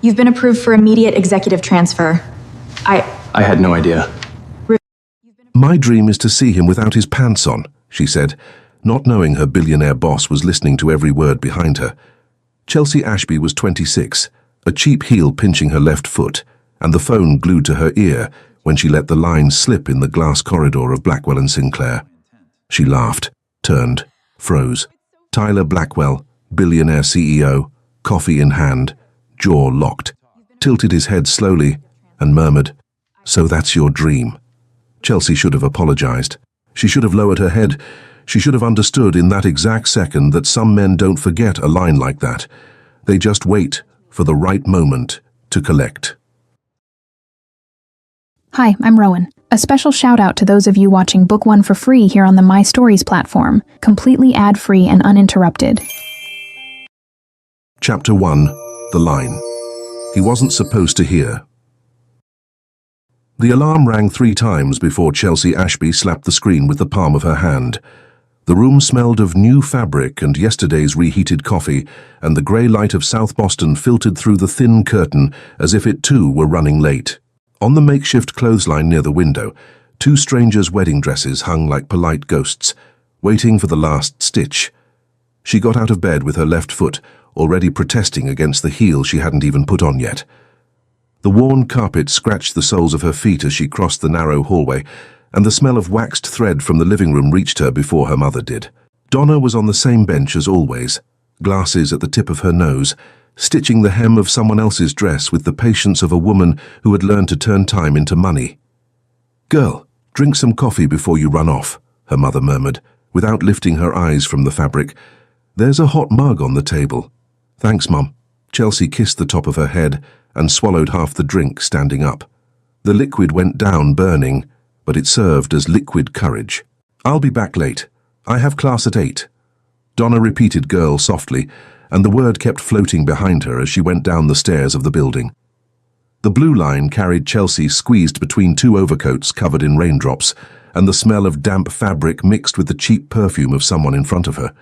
You've been approved for immediate executive transfer. I had no idea. My dream is to see him without his pants on, she said, not knowing her billionaire boss was listening to every word behind her. Chelsea Ashby was 26, a cheap heel pinching her left foot, and the phone glued to her ear when she let the line slip in the glass corridor of Blackwell and Sinclair. She laughed, turned, froze. Tyler Blackwell, billionaire CEO, coffee in hand, jaw locked, tilted his head slowly and murmured, "So that's your dream." Chelsea should have apologized. She should have lowered her head. She should have understood in that exact second that some men don't forget a line like that. They just wait for the right moment to collect. Hi, I'm Rowan. A special shout out to those of you watching Book 1 for free here on the My Stories platform, completely ad-free and uninterrupted. Chapter 1. The Line. He wasn't supposed to hear. The alarm rang 3 times before Chelsea Ashby slapped the screen with the palm of her hand. The room smelled of new fabric and yesterday's reheated coffee, and the grey light of South Boston filtered through the thin curtain as if it too were running late. On the makeshift clothesline near the window, 2 strangers' wedding dresses hung like polite ghosts, waiting for the last stitch. She got out of bed with her left foot, already protesting against the heel she hadn't even put on yet. The worn carpet scratched the soles of her feet as she crossed the narrow hallway, and the smell of waxed thread from the living room reached her before her mother did. Donna was on the same bench as always, glasses at the tip of her nose, stitching the hem of someone else's dress with the patience of a woman who had learned to turn time into money. "Girl, drink some coffee before you run off," her mother murmured, without lifting her eyes from the fabric. "There's a hot mug on the table." "Thanks, Mum." Chelsea kissed the top of her head and swallowed half the drink standing up. The liquid went down burning, but it served as liquid courage. "I'll be back late. I have class at 8. Donna repeated "girl" softly, and the word kept floating behind her as she went down the stairs of the building. The blue line carried Chelsea squeezed between 2 overcoats covered in raindrops, and the smell of damp fabric mixed with the cheap perfume of someone in front of her.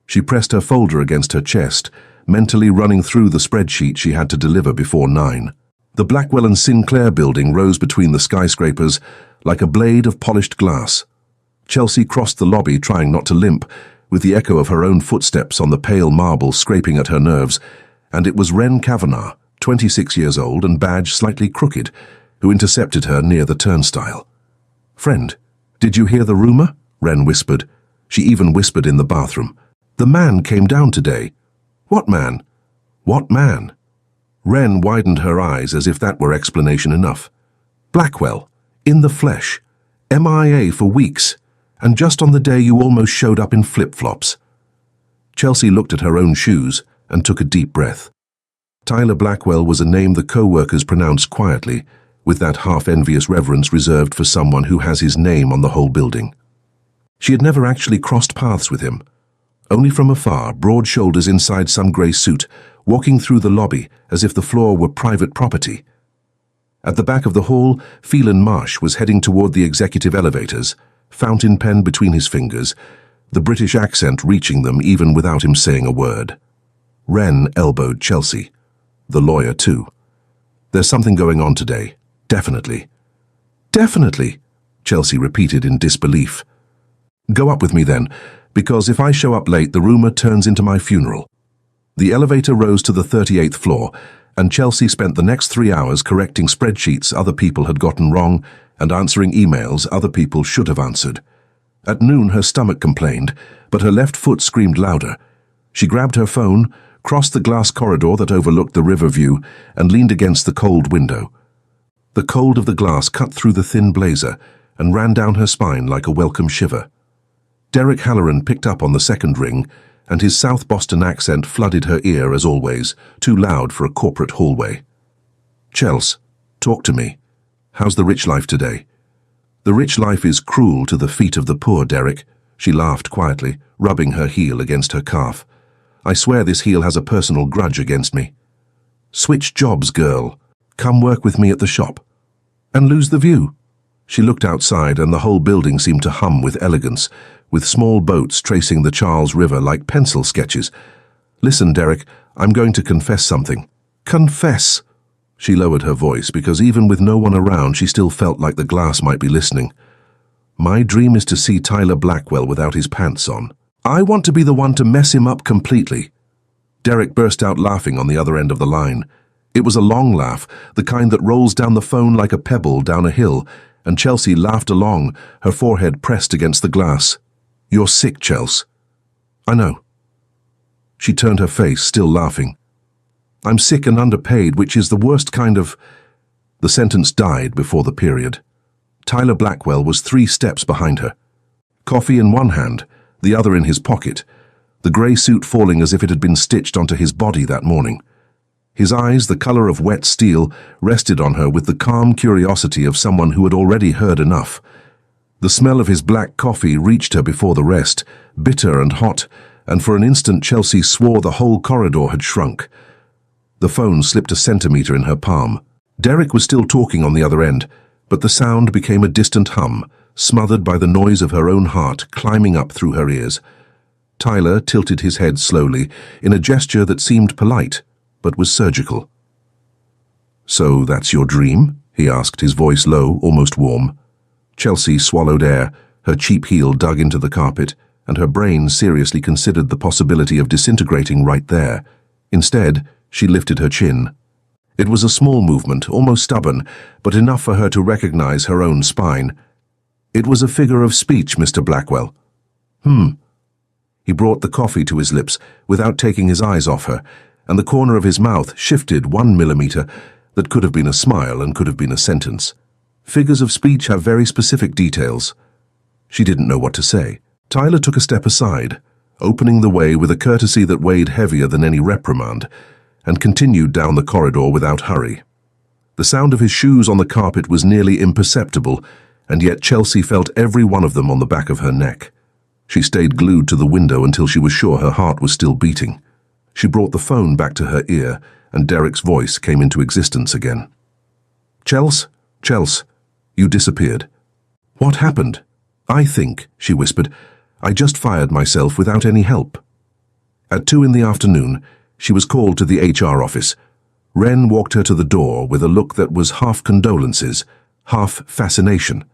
She pressed her folder against her chest, mentally running through the spreadsheet she had to deliver before 9. The Blackwell and Sinclair building rose between the skyscrapers like a blade of polished glass. Chelsea crossed the lobby, trying not to limp, with the echo of her own footsteps on the pale marble scraping at her nerves, and it was Wren Kavanagh, 26 years old and badge slightly crooked, who intercepted her near the turnstile. "Friend, did you hear the rumor?" Wren whispered. She even whispered in the bathroom. "The man came down today." "What man?" "What man?" Wren widened her eyes as if that were explanation enough. "Blackwell, in the flesh, MIA for weeks, and just on the day you almost showed up in flip-flops." Chelsea looked at her own shoes and took a deep breath. Tyler Blackwell was a name the co-workers pronounced quietly, with that half-envious reverence reserved for someone who has his name on the whole building. She had never actually crossed paths with him. Only from afar, broad shoulders inside some grey suit, walking through the lobby as if the floor were private property. At the back of the hall, Phelan Marsh was heading toward the executive elevators, fountain pen between his fingers, the British accent reaching them even without him saying a word. Wren elbowed Chelsea. The lawyer, too. "There's something going on today. Definitely." "Definitely," Chelsea repeated in disbelief. "Go up with me then, because if I show up late, the rumor turns into my funeral." The elevator rose to the 38th floor, and Chelsea spent the next 3 hours correcting spreadsheets other people had gotten wrong and answering emails other people should have answered. At noon, her stomach complained, but her left foot screamed louder. She grabbed her phone, crossed the glass corridor that overlooked the river view, and leaned against the cold window. The cold of the glass cut through the thin blazer and ran down her spine like a welcome shiver. Derek Halloran picked up on the second ring, and his South Boston accent flooded her ear as always, too loud for a corporate hallway. "Chels, talk to me. How's the rich life today?" "The rich life is cruel to the feet of the poor, Derek," she laughed quietly, rubbing her heel against her calf. "I swear this heel has a personal grudge against me." "Switch jobs, girl. Come work with me at the shop." "And lose the view." She looked outside, and the whole building seemed to hum with elegance, with small boats tracing the Charles River like pencil sketches. "Listen, Derek, I'm going to confess something. Confess. She lowered her voice because even with no one around, she still felt like the glass might be listening. My dream is to see Tyler Blackwell without his pants on. I want to be the one to mess him up completely. Derek burst out laughing on the other end of the line. It was a long laugh, the kind that rolls down the phone like a pebble down a hill, and Chelsea laughed along, her forehead pressed against the glass. You're sick, Chels. I know. She turned her face, still laughing. I'm sick and underpaid, which is the worst kind of... The sentence died before the period. Tyler Blackwell was 3 steps behind her. Coffee in one hand, the other in his pocket, the grey suit falling as if it had been stitched onto his body that morning. His eyes, the colour of wet steel, rested on her with the calm curiosity of someone who had already heard enough. The smell of his black coffee reached her before the rest, bitter and hot, and for an instant Chelsea swore the whole corridor had shrunk. The phone slipped a centimetre in her palm. Derek was still talking on the other end, but the sound became a distant hum, smothered by the noise of her own heart climbing up through her ears. Tyler tilted his head slowly, in a gesture that seemed polite, but was surgical. So that's your dream? He asked, his voice low, almost warm. Chelsea swallowed air, her cheap heel dug into the carpet, and her brain seriously considered the possibility of disintegrating right there. Instead, she lifted her chin. It was a small movement, almost stubborn, but enough for her to recognize her own spine. It was a figure of speech, Mr. Blackwell. He brought the coffee to his lips without taking his eyes off her, and the corner of his mouth shifted 1 millimeter. That could have been a smile and could have been a sentence. Figures of speech have very specific details. She didn't know what to say. Tyler took a step aside, opening the way with a courtesy that weighed heavier than any reprimand, and continued down the corridor without hurry. The sound of his shoes on the carpet was nearly imperceptible, and yet Chelsea felt every one of them on the back of her neck. She stayed glued to the window until she was sure her heart was still beating. She brought the phone back to her ear, and Derek's voice came into existence again. Chels, you disappeared. What happened? I think, she whispered, I just fired myself without any help. At 2 in the afternoon, she was called to the HR office. Wren walked her to the door with a look that was half condolences, half fascination.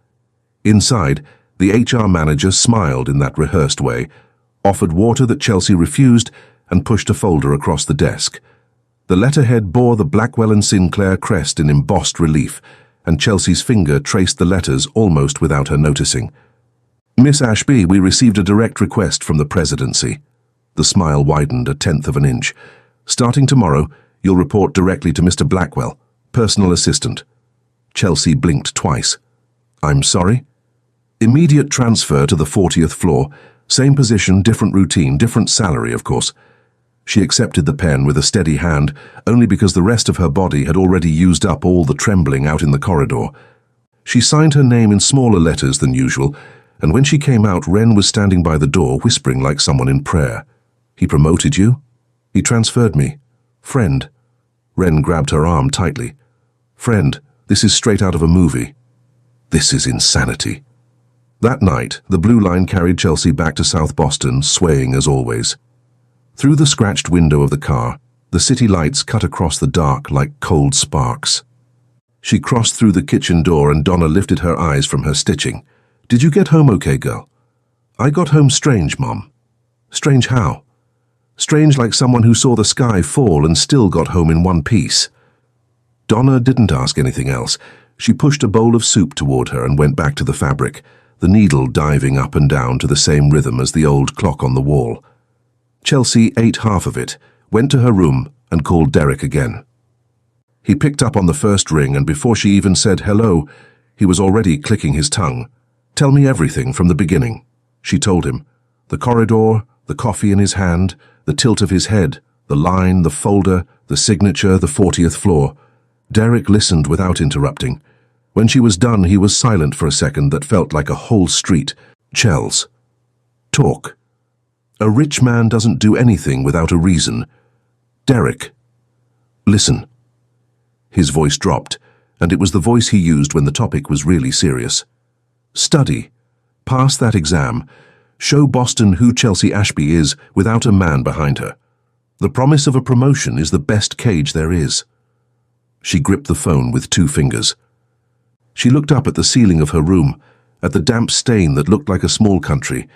Inside, the HR manager smiled in that rehearsed way, offered water that Chelsea refused, and pushed a folder across the desk. The letterhead bore the Blackwell and Sinclair crest in embossed relief, and Chelsea's finger traced the letters almost without her noticing. Miss Ashby, we received a direct request from the presidency. The smile widened 1/10 of an inch. Starting tomorrow, you'll report directly to Mr. Blackwell, personal assistant. Chelsea blinked twice. I'm sorry? Immediate transfer to the 40th floor. Same position, different routine, different salary, of course. She accepted the pen with a steady hand, only because the rest of her body had already used up all the trembling out in the corridor. She signed her name in smaller letters than usual, and when she came out, Wren was standing by the door, whispering like someone in prayer. He promoted you? He transferred me. Friend. Wren grabbed her arm tightly. Friend, this is straight out of a movie. This is insanity. That night, the Blue Line carried Chelsea back to South Boston, swaying as always. Through the scratched window of the car, the city lights cut across the dark like cold sparks. She crossed through the kitchen door and Donna lifted her eyes from her stitching. Did you get home okay, girl? I got home strange, Mom. Strange how? Strange like someone who saw the sky fall and still got home in one piece. Donna didn't ask anything else. She pushed a bowl of soup toward her and went back to the fabric, the needle diving up and down to the same rhythm as the old clock on the wall. Chelsea ate half of it, went to her room, and called Derek again. He picked up on the first ring, and before she even said hello, he was already clicking his tongue. Tell me everything from the beginning, she told him. The corridor, the coffee in his hand, the tilt of his head, the line, the folder, the signature, the 40th floor. Derek listened without interrupting. When she was done, he was silent for a second that felt like a whole street. Chels. Talk. A rich man doesn't do anything without a reason. Derek. Listen. His voice dropped, and it was the voice he used when the topic was really serious. Study. Pass that exam. Show Boston who Chelsea Ashby is without a man behind her. The promise of a promotion is the best cage there is. She gripped the phone with 2 fingers. She looked up at the ceiling of her room, at the damp stain that looked like a small country,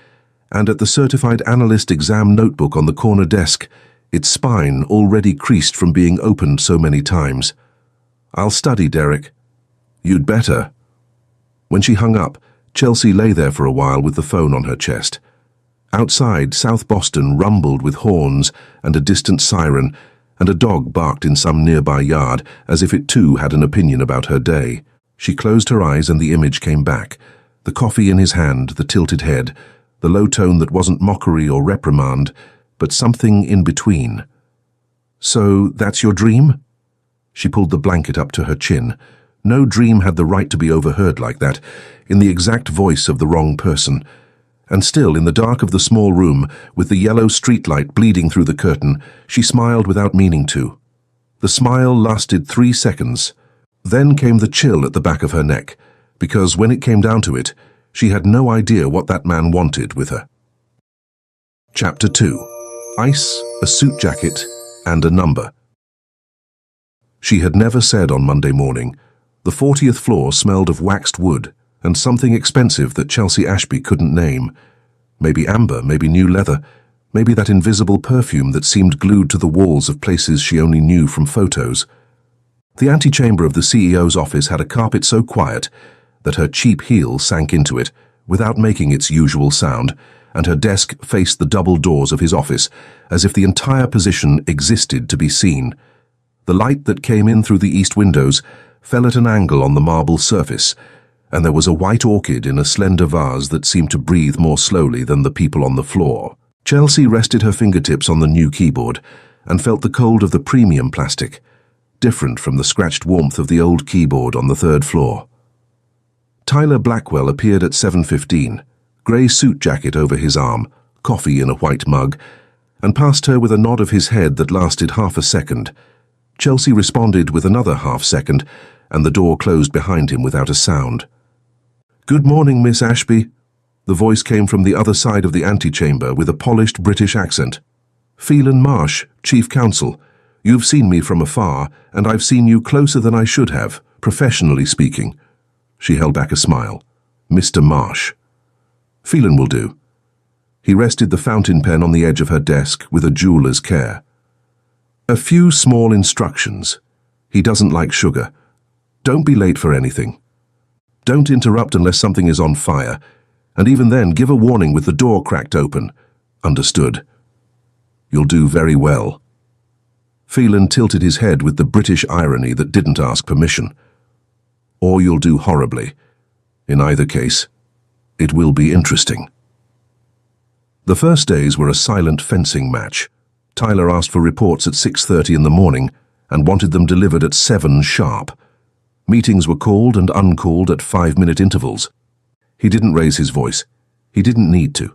and at the certified analyst exam notebook on the corner desk, its spine already creased from being opened so many times. "I'll study, Derek." "You'd better." When she hung up, Chelsea lay there for a while with the phone on her chest. Outside, South Boston rumbled with horns and a distant siren, and a dog barked in some nearby yard as if it too had an opinion about her day. She closed her eyes and the image came back. The coffee in his hand, the tilted head, the low tone that wasn't mockery or reprimand, but something in between. "So that's your dream?" She pulled the blanket up to her chin. No dream had the right to be overheard like that, in the exact voice of the wrong person. And still, in the dark of the small room, with the yellow streetlight bleeding through the curtain, she smiled without meaning to. The smile lasted 3 seconds. Then came the chill at the back of her neck, because when it came down to it, she had no idea what that man wanted with her. Chapter 2. Ice, a suit jacket, and a number. She had never said on Monday morning. The 40th floor smelled of waxed wood and something expensive that Chelsea Ashby couldn't name. Maybe amber, maybe new leather, maybe that invisible perfume that seemed glued to the walls of places she only knew from photos. The antechamber of the CEO's office had a carpet so quiet that her cheap heel sank into it without making its usual sound, and her desk faced the double doors of his office as if the entire position existed to be seen. The light that came in through the east windows fell at an angle on the marble surface, and there was a white orchid in a slender vase that seemed to breathe more slowly than the people on the floor. Chelsea rested her fingertips on the new keyboard and felt the cold of the premium plastic, different from the scratched warmth of the old keyboard on the 3rd floor. Tyler Blackwell appeared at 7:15, grey suit jacket over his arm, coffee in a white mug, and passed her with a nod of his head that lasted half a second. Chelsea responded with another half second, and the door closed behind him without a sound. "Good morning, Miss Ashby." The voice came from the other side of the antechamber with a polished British accent. "Phelan Marsh, Chief Counsel. You've seen me from afar, and I've seen you closer than I should have, professionally speaking." She held back a smile. "Mr. Marsh." "Phelan will do." He rested the fountain pen on the edge of her desk with a jeweler's care. "A few small instructions. He doesn't like sugar. Don't be late for anything. Don't interrupt unless something is on fire, and even then give a warning with the door cracked open. Understood. You'll do very well." Phelan tilted his head with the British irony that didn't ask permission. "Or you'll do horribly. In either case, it will be interesting." The first days were a silent fencing match. Tyler asked for reports at 6:30 in the morning and wanted them delivered at 7 sharp. Meetings were called and uncalled at 5-minute intervals. He didn't raise his voice. He didn't need to.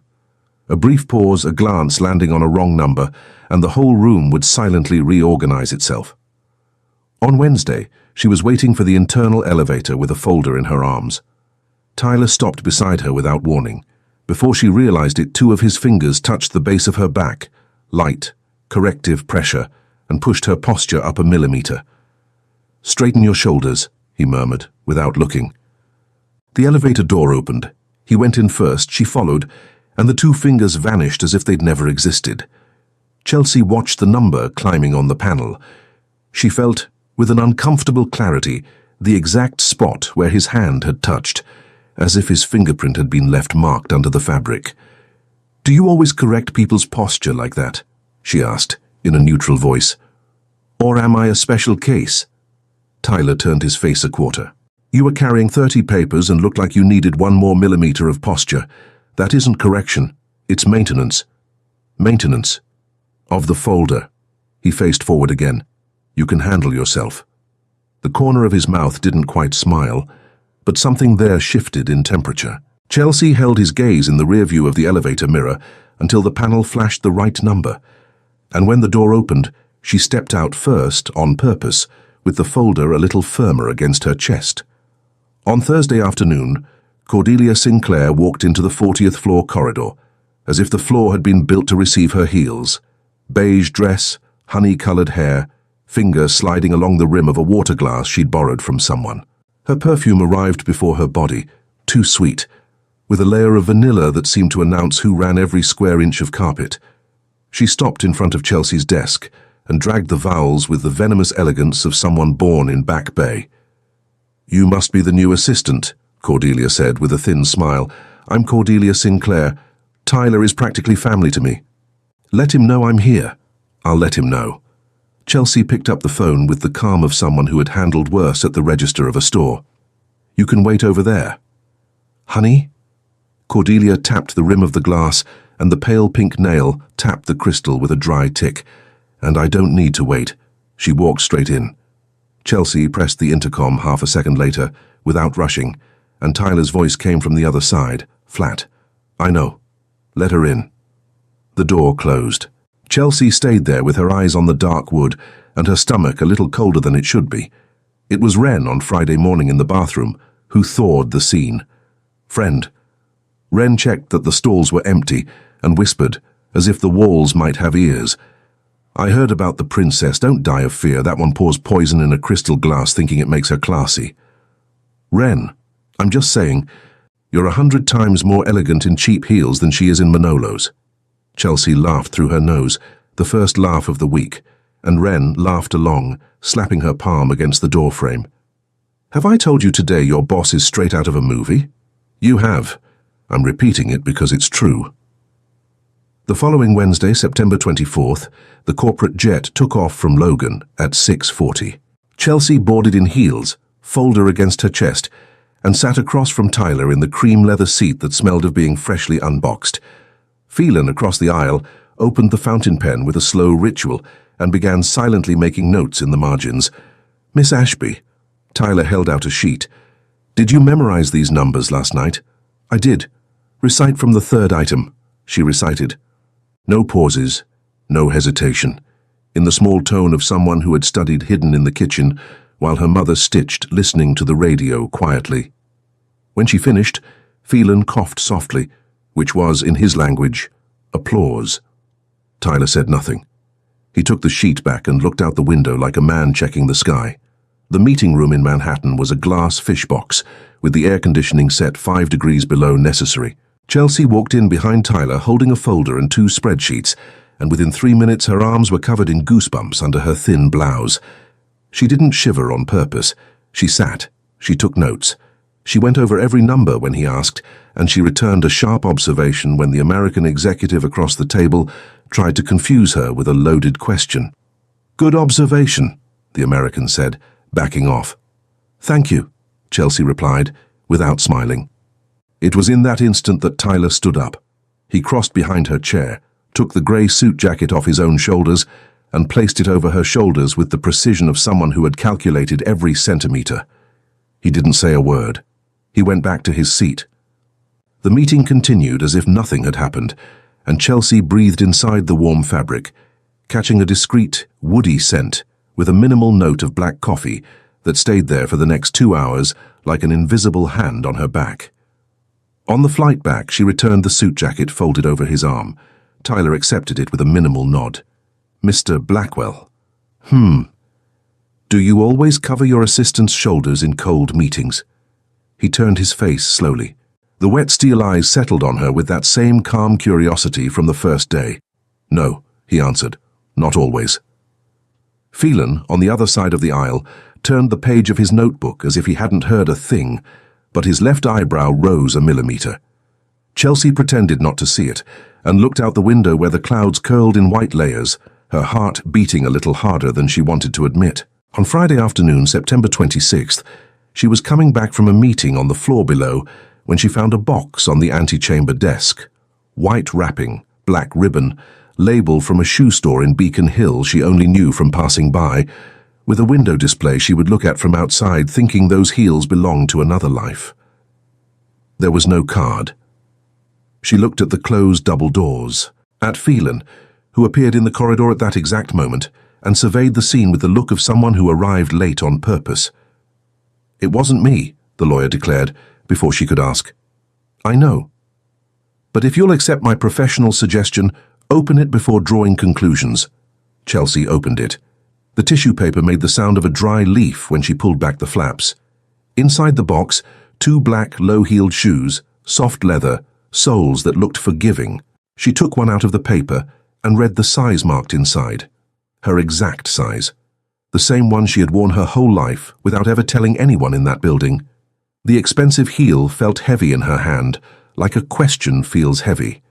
A brief pause, a glance landing on a wrong number, and the whole room would silently reorganize itself. On Wednesday, she was waiting for the internal elevator with a folder in her arms. Tyler stopped beside her without warning. Before she realized it, 2 of his fingers touched the base of her back, light, corrective pressure, and pushed her posture up a millimeter. "Straighten your shoulders," he murmured, without looking. The elevator door opened. He went in first, she followed, and the 2 fingers vanished as if they'd never existed. Chelsea watched the number climbing on the panel. She felt, with an uncomfortable clarity, the exact spot where his hand had touched, as if his fingerprint had been left marked under the fabric. "Do you always correct people's posture like that?" she asked, in a neutral voice. "Or am I a special case?" Tyler turned his face a quarter. "You were carrying 30 papers and looked like you needed 1 more millimeter of posture. That isn't correction. It's maintenance. Maintenance. Of the folder." He faced forward again. "You can handle yourself." The corner of his mouth didn't quite smile, but something there shifted in temperature. Chelsea held his gaze in the rear view of the elevator mirror until the panel flashed the right number, and when the door opened, she stepped out first, on purpose, with the folder a little firmer against her chest. On Thursday afternoon, Cordelia Sinclair walked into the 40th floor corridor, as if the floor had been built to receive her heels. Beige dress, honey-colored hair, finger sliding along the rim of a water glass she'd borrowed from someone. Her perfume arrived before her body, too sweet, with a layer of vanilla that seemed to announce who ran every square inch of carpet. She stopped in front of Chelsea's desk and dragged the vowels with the venomous elegance of someone born in Back Bay. "You must be the new assistant," Cordelia said with a thin smile. "I'm Cordelia Sinclair. Tyler is practically family to me." "Let him know I'm here." "I'll let him know." Chelsea picked up the phone with the calm of someone who had handled worse at the register of a store. "You can wait over there." "Honey?" Cordelia tapped the rim of the glass, and the pale pink nail tapped the crystal with a dry tick. "And I don't need to wait." She walked straight in. Chelsea pressed the intercom half a second later, without rushing, and Tyler's voice came from the other side, flat. "I know. Let her in." The door closed. Chelsea stayed there with her eyes on the dark wood and her stomach a little colder than it should be. It was Wren on Friday morning in the bathroom who thawed the scene. "Friend." Wren checked that the stalls were empty and whispered, as if the walls might have ears. "I heard about the princess. Don't die of fear. That one pours poison in a crystal glass thinking it makes her classy." "Wren, I'm just saying, you're 100 times more elegant in cheap heels than she is in Manolos." Chelsea laughed through her nose, the first laugh of the week, and Wren laughed along, slapping her palm against the doorframe. "Have I told you today your boss is straight out of a movie?" "You have. I'm repeating it because it's true." The following Wednesday, September 24th, the corporate jet took off from Logan at 6:40. Chelsea boarded in heels, folder against her chest, and sat across from Tyler in the cream leather seat that smelled of being freshly unboxed. Phelan, across the aisle, opened the fountain pen with a slow ritual and began silently making notes in the margins. "Miss Ashby." Tyler held out a sheet. "Did you memorize these numbers last night?" "I did." "Recite from the third item." She recited. No pauses, no hesitation, in the small tone of someone who had studied hidden in the kitchen while her mother stitched, listening to the radio quietly. When she finished, Phelan coughed softly, which was, in his language, applause. Tyler said nothing. He took the sheet back and looked out the window like a man checking the sky. The meeting room in Manhattan was a glass fish box, with the air conditioning set 5 degrees below necessary. Chelsea walked in behind Tyler holding a folder and 2 spreadsheets, and within 3 minutes her arms were covered in goosebumps under her thin blouse. She didn't shiver on purpose. She sat. She took notes. She went over every number when he asked, and she returned a sharp observation when the American executive across the table tried to confuse her with a loaded question. "Good observation," the American said, backing off. "Thank you," Chelsea replied, without smiling. It was in that instant that Tyler stood up. He crossed behind her chair, took the grey suit jacket off his own shoulders, and placed it over her shoulders with the precision of someone who had calculated every centimetre. He didn't say a word. He went back to his seat. The meeting continued as if nothing had happened, and Chelsea breathed inside the warm fabric, catching a discreet, woody scent with a minimal note of black coffee that stayed there for the next 2 hours like an invisible hand on her back. On the flight back, she returned the suit jacket folded over his arm. Tyler accepted it with a minimal nod. "Mr. Blackwell." "Do you always cover your assistant's shoulders in cold meetings?" He turned his face slowly. The wet steel eyes settled on her with that same calm curiosity from the first day. "No," he answered. "Not always." Phelan, on the other side of the aisle, turned the page of his notebook as if he hadn't heard a thing, but his left eyebrow rose a millimetre. Chelsea pretended not to see it, and looked out the window where the clouds curled in white layers, her heart beating a little harder than she wanted to admit. On Friday afternoon, September 26th, she was coming back from a meeting on the floor below when she found a box on the antechamber desk. White wrapping, black ribbon, label from a shoe store in Beacon Hill she only knew from passing by, with a window display she would look at from outside thinking those heels belonged to another life. There was no card. She looked at the closed double doors, at Phelan, who appeared in the corridor at that exact moment, and surveyed the scene with the look of someone who arrived late on purpose. "It wasn't me," the lawyer declared, before she could ask. "I know. But if you'll accept my professional suggestion, Open it before drawing conclusions. Chelsea opened it. The tissue paper made the sound of a dry leaf when she pulled back the flaps. Inside the box, 2 black, low-heeled shoes, soft leather, soles that looked forgiving. She took one out of the paper and read the size marked inside. Her exact size. The same one she had worn her whole life without ever telling anyone in that building. The expensive heel felt heavy in her hand, like a question feels heavy.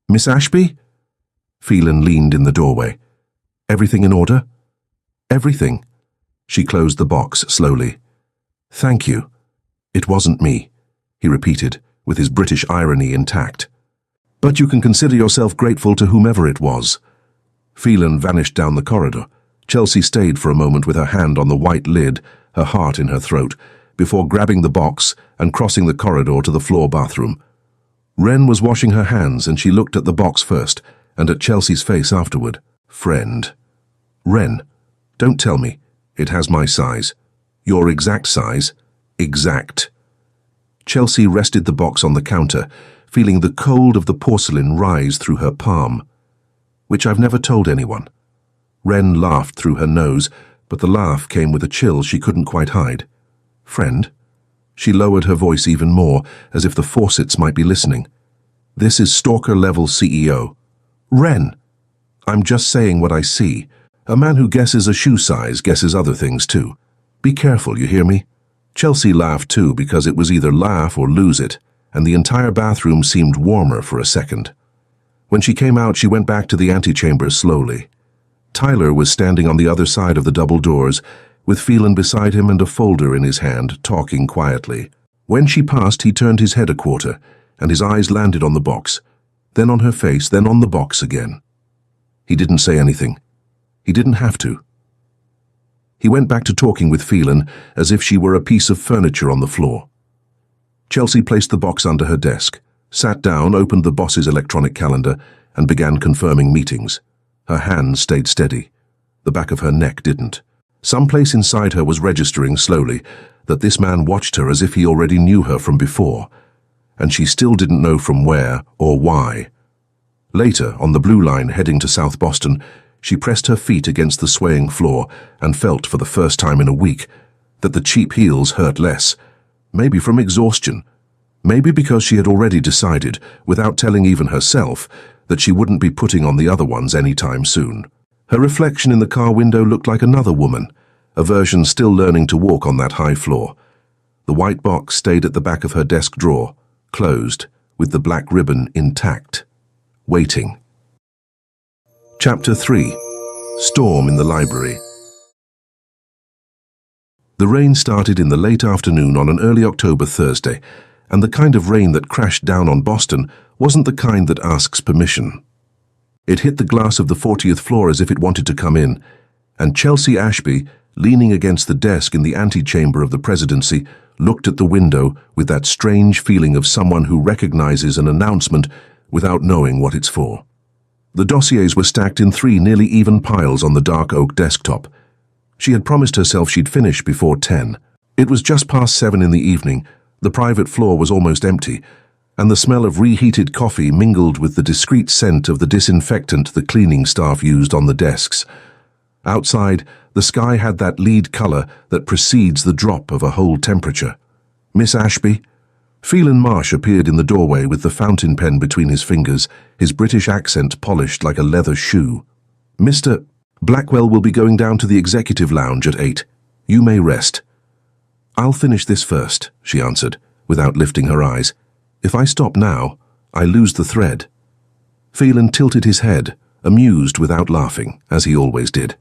"Miss Ashby?" Phelan leaned in the doorway. "Everything in order?" "Everything." She closed the box slowly. "Thank you. It wasn't me," he repeated, with his British irony intact. "But you can consider yourself grateful to whomever it was." Phelan vanished down the corridor. Chelsea stayed for a moment with her hand on the white lid, her heart in her throat, before grabbing the box and crossing the corridor to the floor bathroom. Wren was washing her hands and she looked at the box first and at Chelsea's face afterward. "Friend." "Wren, don't tell me. It has my size." "Your exact size?" "Exact." Chelsea rested the box on the counter, feeling the cold of the porcelain rise through her palm. "Which I've never told anyone." Wren laughed through her nose, but the laugh came with a chill she couldn't quite hide. "Friend?" She lowered her voice even more, as if the faucets might be listening. "This is stalker-level CEO." "Wren!" "I'm just saying what I see. A man who guesses a shoe size guesses other things too. Be careful, you hear me?" Chelsea laughed too, because it was either laugh or lose it, and the entire bathroom seemed warmer for a second. When she came out, she went back to the antechamber slowly. Tyler was standing on the other side of the double doors, with Phelan beside him and a folder in his hand, talking quietly. When she passed, he turned his head a quarter, and his eyes landed on the box, then on her face, then on the box again. He didn't say anything. He didn't have to. He went back to talking with Phelan as if she were a piece of furniture on the floor. Chelsea placed the box under her desk, sat down, opened the boss's electronic calendar, and began confirming meetings. Her hands stayed steady. The back of her neck didn't. Someplace inside her was registering slowly that this man watched her as if he already knew her from before, and she still didn't know from where or why. Later, on the blue line heading to South Boston, she pressed her feet against the swaying floor and felt for the first time in a week that the cheap heels hurt less, maybe from exhaustion, maybe because she had already decided, without telling even herself, that she wouldn't be putting on the other ones anytime soon. Her reflection in the car window looked like another woman, a version still learning to walk on that high floor. The white box stayed at the back of her desk drawer, closed, with the black ribbon intact, waiting. Chapter 3. Storm in the Library. The rain started in the late afternoon on an early October Thursday, and the kind of rain that crashed down on Boston wasn't the kind that asks permission. It hit the glass of the 40th floor as if it wanted to come in, and Chelsea Ashby, leaning against the desk in the antechamber of the presidency, looked at the window with that strange feeling of someone who recognizes an announcement without knowing what it's for. The dossiers were stacked in 3 nearly even piles on the dark oak desktop. She had promised herself she'd finish before 10. It was just past 7 in the evening, the private floor was almost empty, and the smell of reheated coffee mingled with the discreet scent of the disinfectant the cleaning staff used on the desks. Outside, the sky had that lead color that precedes the drop of a whole temperature. "Miss Ashby?" Phelan Marsh appeared in the doorway with the fountain pen between his fingers, his British accent polished like a leather shoe. "Mr. Blackwell will be going down to the executive lounge at 8. You may rest." "I'll finish this first," she answered, without lifting her eyes. "If I stop now, I lose the thread." Phelan tilted his head, amused without laughing, as he always did.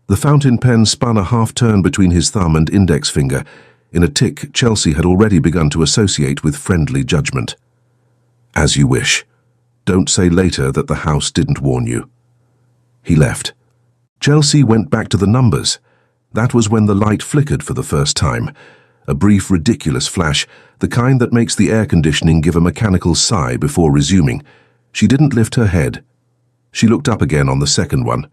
The fountain pen spun a half-turn between his thumb and index finger, in a tick Chelsea had already begun to associate with friendly judgment. "As you wish. Don't say later that the house didn't warn you." He left. Chelsea went back to the numbers. That was when the light flickered for the first time. A brief, ridiculous flash, the kind that makes the air conditioning give a mechanical sigh before resuming. She didn't lift her head. She looked up again on the second one.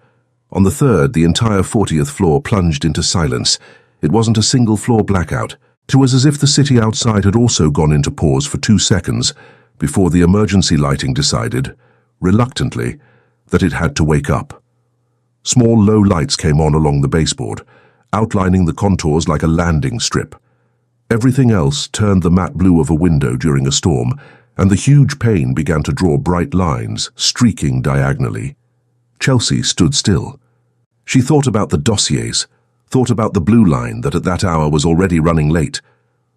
On the third, the entire 40th floor plunged into silence. It wasn't a single floor blackout. It was as if the city outside had also gone into pause for 2 seconds before the emergency lighting decided, reluctantly, that it had to wake up. Small low lights came on along the baseboard, outlining the contours like a landing strip. Everything else turned the matte blue of a window during a storm, and the huge pane began to draw bright lines, streaking diagonally. Chelsea stood still. She thought about the dossiers, thought about the blue line that at that hour was already running late,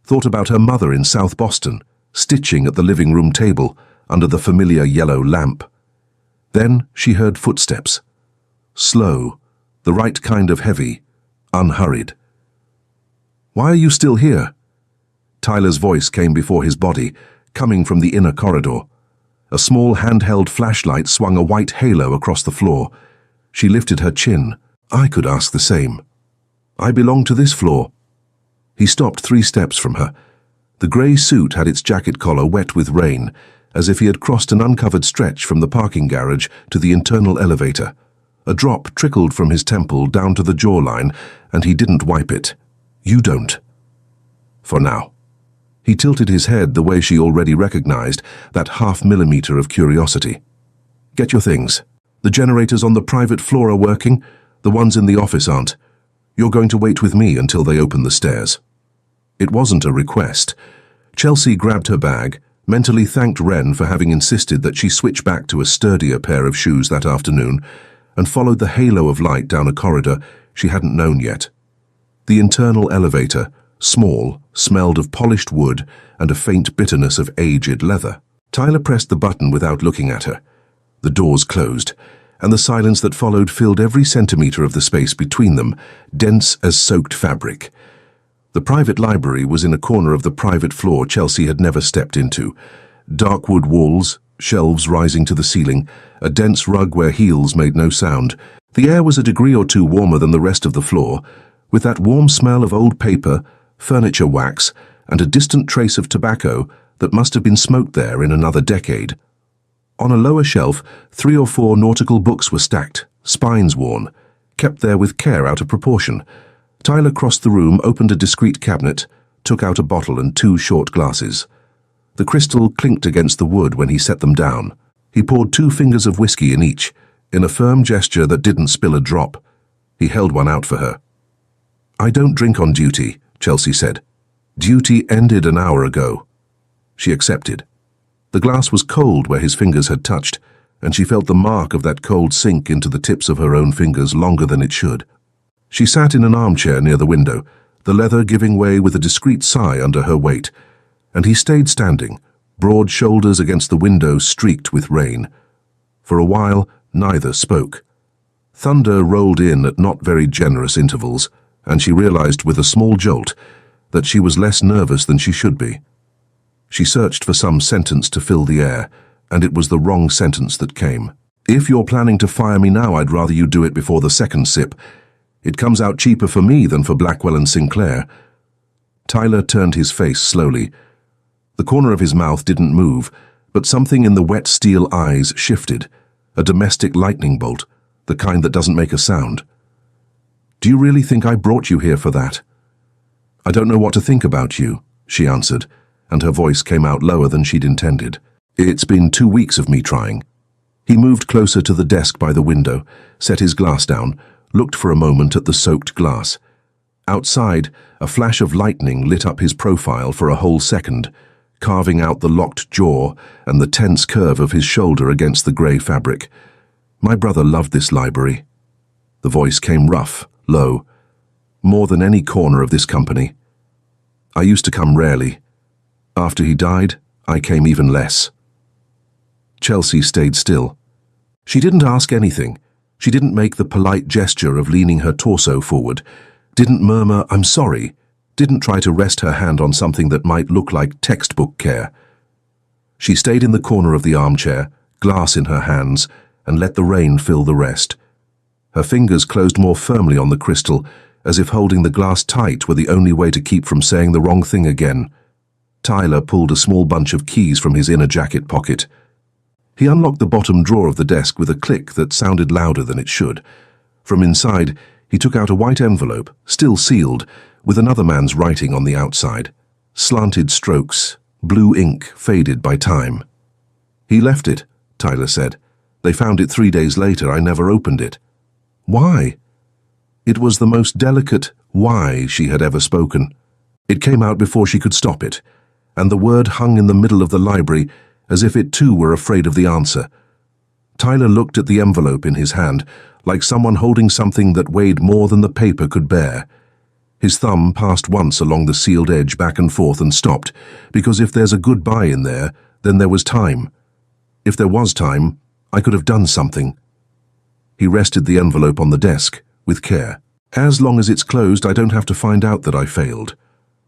thought about her mother in South Boston, stitching at the living room table under the familiar yellow lamp. Then she heard footsteps. Slow, the right kind of heavy, unhurried. "Why are you still here?" Tyler's voice came before his body, coming from the inner corridor. A small handheld flashlight swung a white halo across the floor. She lifted her chin. I could ask the same. "I belong to this floor." He stopped 3 steps from her. The grey suit had its jacket collar wet with rain, as if he had crossed an uncovered stretch from the parking garage to the internal elevator. A drop trickled from his temple down to the jawline, and he didn't wipe it. "You don't." For now. He tilted his head the way she already recognized, that half-millimeter of curiosity. "Get your things. The generators on the private floor are working, the ones in the office aren't. You're going to wait with me until they open the stairs." It wasn't a request. Chelsea grabbed her bag, mentally thanked Wren for having insisted that she switch back to a sturdier pair of shoes that afternoon, and followed the halo of light down a corridor she hadn't known yet. The internal elevator, small, smelled of polished wood and a faint bitterness of aged leather. Tyler pressed the button without looking at her. The doors closed, and the silence that followed filled every centimeter of the space between them, dense as soaked fabric. The private library was in a corner of the private floor Chelsea had never stepped into. Dark wood walls, shelves rising to the ceiling, a dense rug where heels made no sound. The air was a degree or two warmer than the rest of the floor, with that warm smell of old paper, furniture wax, and a distant trace of tobacco that must have been smoked there in another decade. On a lower shelf, 3 or 4 nautical books were stacked, spines worn, kept there with care out of proportion. Tyler crossed the room, opened a discreet cabinet, took out a bottle and 2 short glasses. The crystal clinked against the wood when he set them down. He poured 2 fingers of whiskey in each, in a firm gesture that didn't spill a drop. He held one out for her. "I don't drink on duty," Chelsea said. "Duty ended an hour ago." She accepted. The glass was cold where his fingers had touched, and she felt the mark of that cold sink into the tips of her own fingers longer than it should. She sat in an armchair near the window, the leather giving way with a discreet sigh under her weight, and he stayed standing, broad shoulders against the window streaked with rain. For a while, neither spoke. Thunder rolled in at not very generous intervals, and she realized with a small jolt that she was less nervous than she should be. She searched for some sentence to fill the air, and it was the wrong sentence that came. "If you're planning to fire me now, I'd rather you do it before the second sip. It comes out cheaper for me than for Blackwell and Sinclair." Tyler turned his face slowly. The corner of his mouth didn't move, but something in the wet steel eyes shifted, a domestic lightning bolt, the kind that doesn't make a sound. "Do you really think I brought you here for that?" "I don't know what to think about you," she answered, and her voice came out lower than she'd intended. "It's been 2 weeks of me trying." He moved closer to the desk by the window, set his glass down, looked for a moment at the soaked glass. Outside, a flash of lightning lit up his profile for a whole second, carving out the locked jaw and the tense curve of his shoulder against the grey fabric. "My brother loved this library." The voice came rough, low. "More than any corner of this company. I used to come rarely. After he died, I came even less." Chelsea stayed still. She didn't ask anything. She didn't make the polite gesture of leaning her torso forward, didn't murmur, "I'm sorry," didn't try to rest her hand on something that might look like textbook care. She stayed in the corner of the armchair, glass in her hands, and let the rain fill the rest. Her fingers closed more firmly on the crystal, as if holding the glass tight were the only way to keep from saying the wrong thing again. Tyler pulled a small bunch of keys from his inner jacket pocket. He unlocked the bottom drawer of the desk with a click that sounded louder than it should. From inside, he took out a white envelope, still sealed, with another man's writing on the outside. Slanted strokes, blue ink faded by time. "He left it," Tyler said, They found it 3 days later. I never opened it. Why? It was the most delicate why she had ever spoken. It came out before she could stop it, and the word hung in the middle of the library as if it too were afraid of the answer. Tyler looked at the envelope in his hand, like someone holding something that weighed more than the paper could bear. His thumb passed once along the sealed edge back and forth and stopped, because if there's a goodbye in there, then there was time. If there was time, I could have done something. He rested the envelope on the desk, with care. As long as it's closed, I don't have to find out that I failed.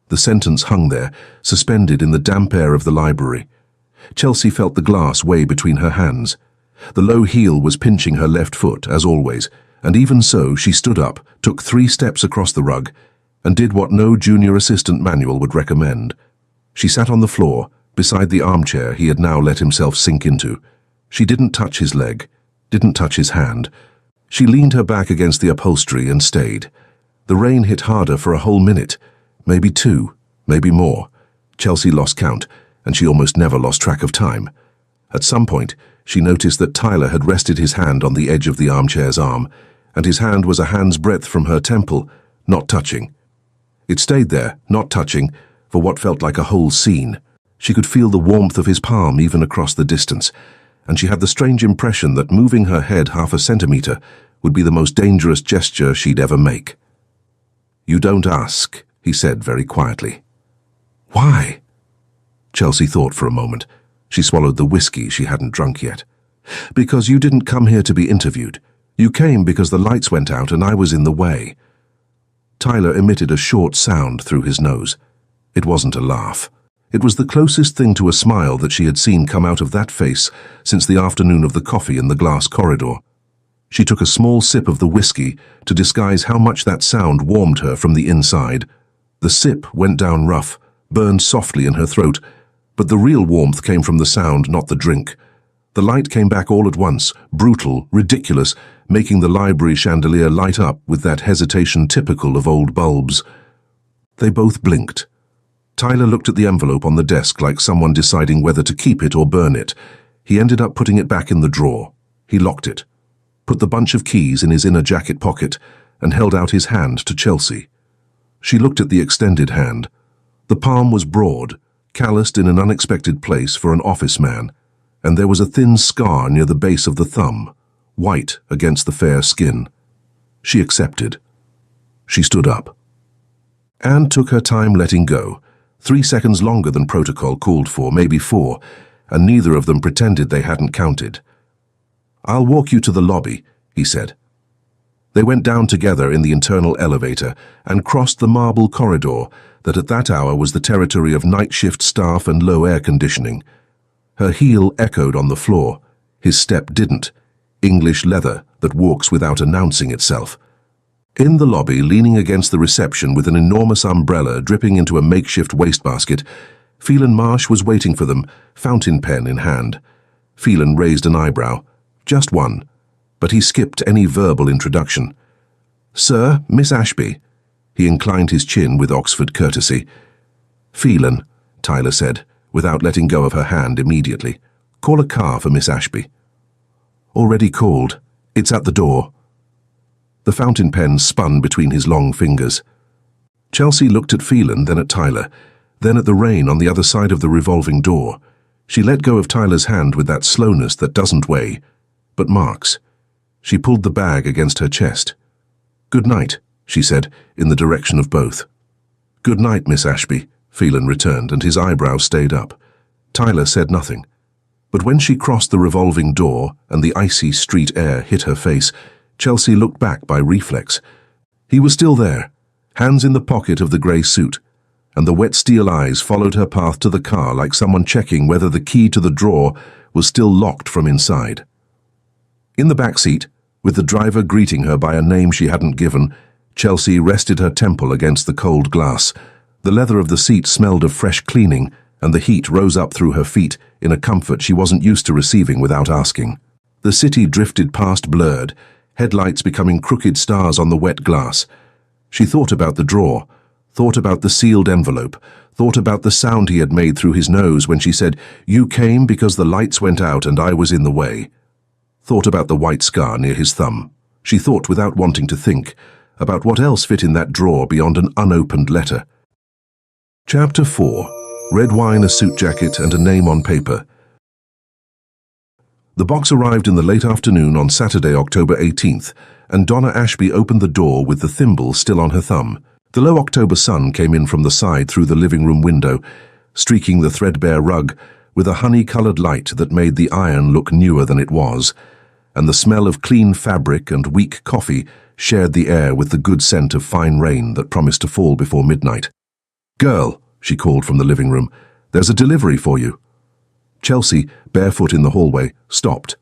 The sentence hung there, suspended in the damp air of the library. Chelsea felt the glass weigh between her hands. The low heel was pinching her left foot, as always, and even so she stood up, took 3 steps across the rug, and did what no junior assistant manual would recommend. She sat on the floor, beside the armchair he had now let himself sink into. She didn't touch his leg, didn't touch his hand. She leaned her back against the upholstery and stayed. The rain hit harder for a whole minute, maybe 2, maybe more. Chelsea lost count, and she almost never lost track of time. At some point, she noticed that Tyler had rested his hand on the edge of the armchair's arm, and his hand was a hand's breadth from her temple, not touching. It stayed there, not touching, for what felt like a whole scene. She could feel the warmth of his palm even across the distance, and she had the strange impression that moving her head half a centimeter would be the most dangerous gesture she'd ever make. "You don't ask," he said very quietly. "Why?" Chelsea thought for a moment. She swallowed the whiskey she hadn't drunk yet. "Because you didn't come here to be interviewed. You came because the lights went out and I was in the way." Tyler emitted a short sound through his nose. It wasn't a laugh. It was the closest thing to a smile that she had seen come out of that face since the afternoon of the coffee in the glass corridor. She took a small sip of the whiskey to disguise how much that sound warmed her from the inside. The sip went down rough, burned softly in her throat, but the real warmth came from the sound, not the drink. The light came back all at once, brutal, ridiculous, making the library chandelier light up with that hesitation typical of old bulbs. They both blinked. Tyler looked at the envelope on the desk like someone deciding whether to keep it or burn it. He ended up putting it back in the drawer. He locked it, put the bunch of keys in his inner jacket pocket, and held out his hand to Chelsea. She looked at the extended hand. The palm was broad, calloused in an unexpected place for an office man, and there was a thin scar near the base of the thumb, white against the fair skin. She accepted. She stood up. Anne took her time letting go, 3 seconds longer than protocol called for, maybe 4, and neither of them pretended they hadn't counted. "I'll walk you to the lobby," he said. They went down together in the internal elevator and crossed the marble corridor that at that hour was the territory of night shift staff and low air conditioning. Her heel echoed on the floor. His step didn't. English leather that walks without announcing itself. In the lobby, leaning against the reception with an enormous umbrella dripping into a makeshift wastebasket, Phelan Marsh was waiting for them, fountain pen in hand. Phelan raised an eyebrow. Just one. But he skipped any verbal introduction. "Sir, Miss Ashby." He inclined his chin with Oxford courtesy. "Phelan," Tyler said, without letting go of her hand immediately. "Call a car for Miss Ashby." "Already called. It's at the door." The fountain pen spun between his long fingers. Chelsea looked at Phelan, then at Tyler, then at the rain on the other side of the revolving door. She let go of Tyler's hand with that slowness that doesn't weigh, but marks. She pulled the bag against her chest. "Good night," she said, in the direction of both. "Good night, Miss Ashby," Phelan returned, and his eyebrows stayed up. Tyler said nothing. But when she crossed the revolving door and the icy street air hit her face, Chelsea looked back by reflex. He was still there, hands in the pocket of the grey suit, and the wet steel eyes followed her path to the car like someone checking whether the key to the drawer was still locked from inside. In the back seat, with the driver greeting her by a name she hadn't given, Chelsea rested her temple against the cold glass. The leather of the seat smelled of fresh cleaning, and the heat rose up through her feet in a comfort she wasn't used to receiving without asking. The city drifted past blurred, headlights becoming crooked stars on the wet glass. She thought about the drawer, thought about the sealed envelope, thought about the sound he had made through his nose when she said, "You came because the lights went out and I was in the way." thought about the white scar near his thumb. She thought without wanting to think about what else fit in that drawer beyond an unopened letter. Chapter 4. Red wine, a suit jacket, and a name on paper. The box arrived in the late afternoon on Saturday, October 18th, and Donna Ashby opened the door with the thimble still on her thumb. The low October sun came in from the side through the living room window, streaking the threadbare rug with a honey-colored light that made the iron look newer than it was, and the smell of clean fabric and weak coffee shared the air with the good scent of fine rain that promised to fall before midnight. "Girl," she called from the living room, "there's a delivery for you." Chelsea, barefoot in the hallway, stopped.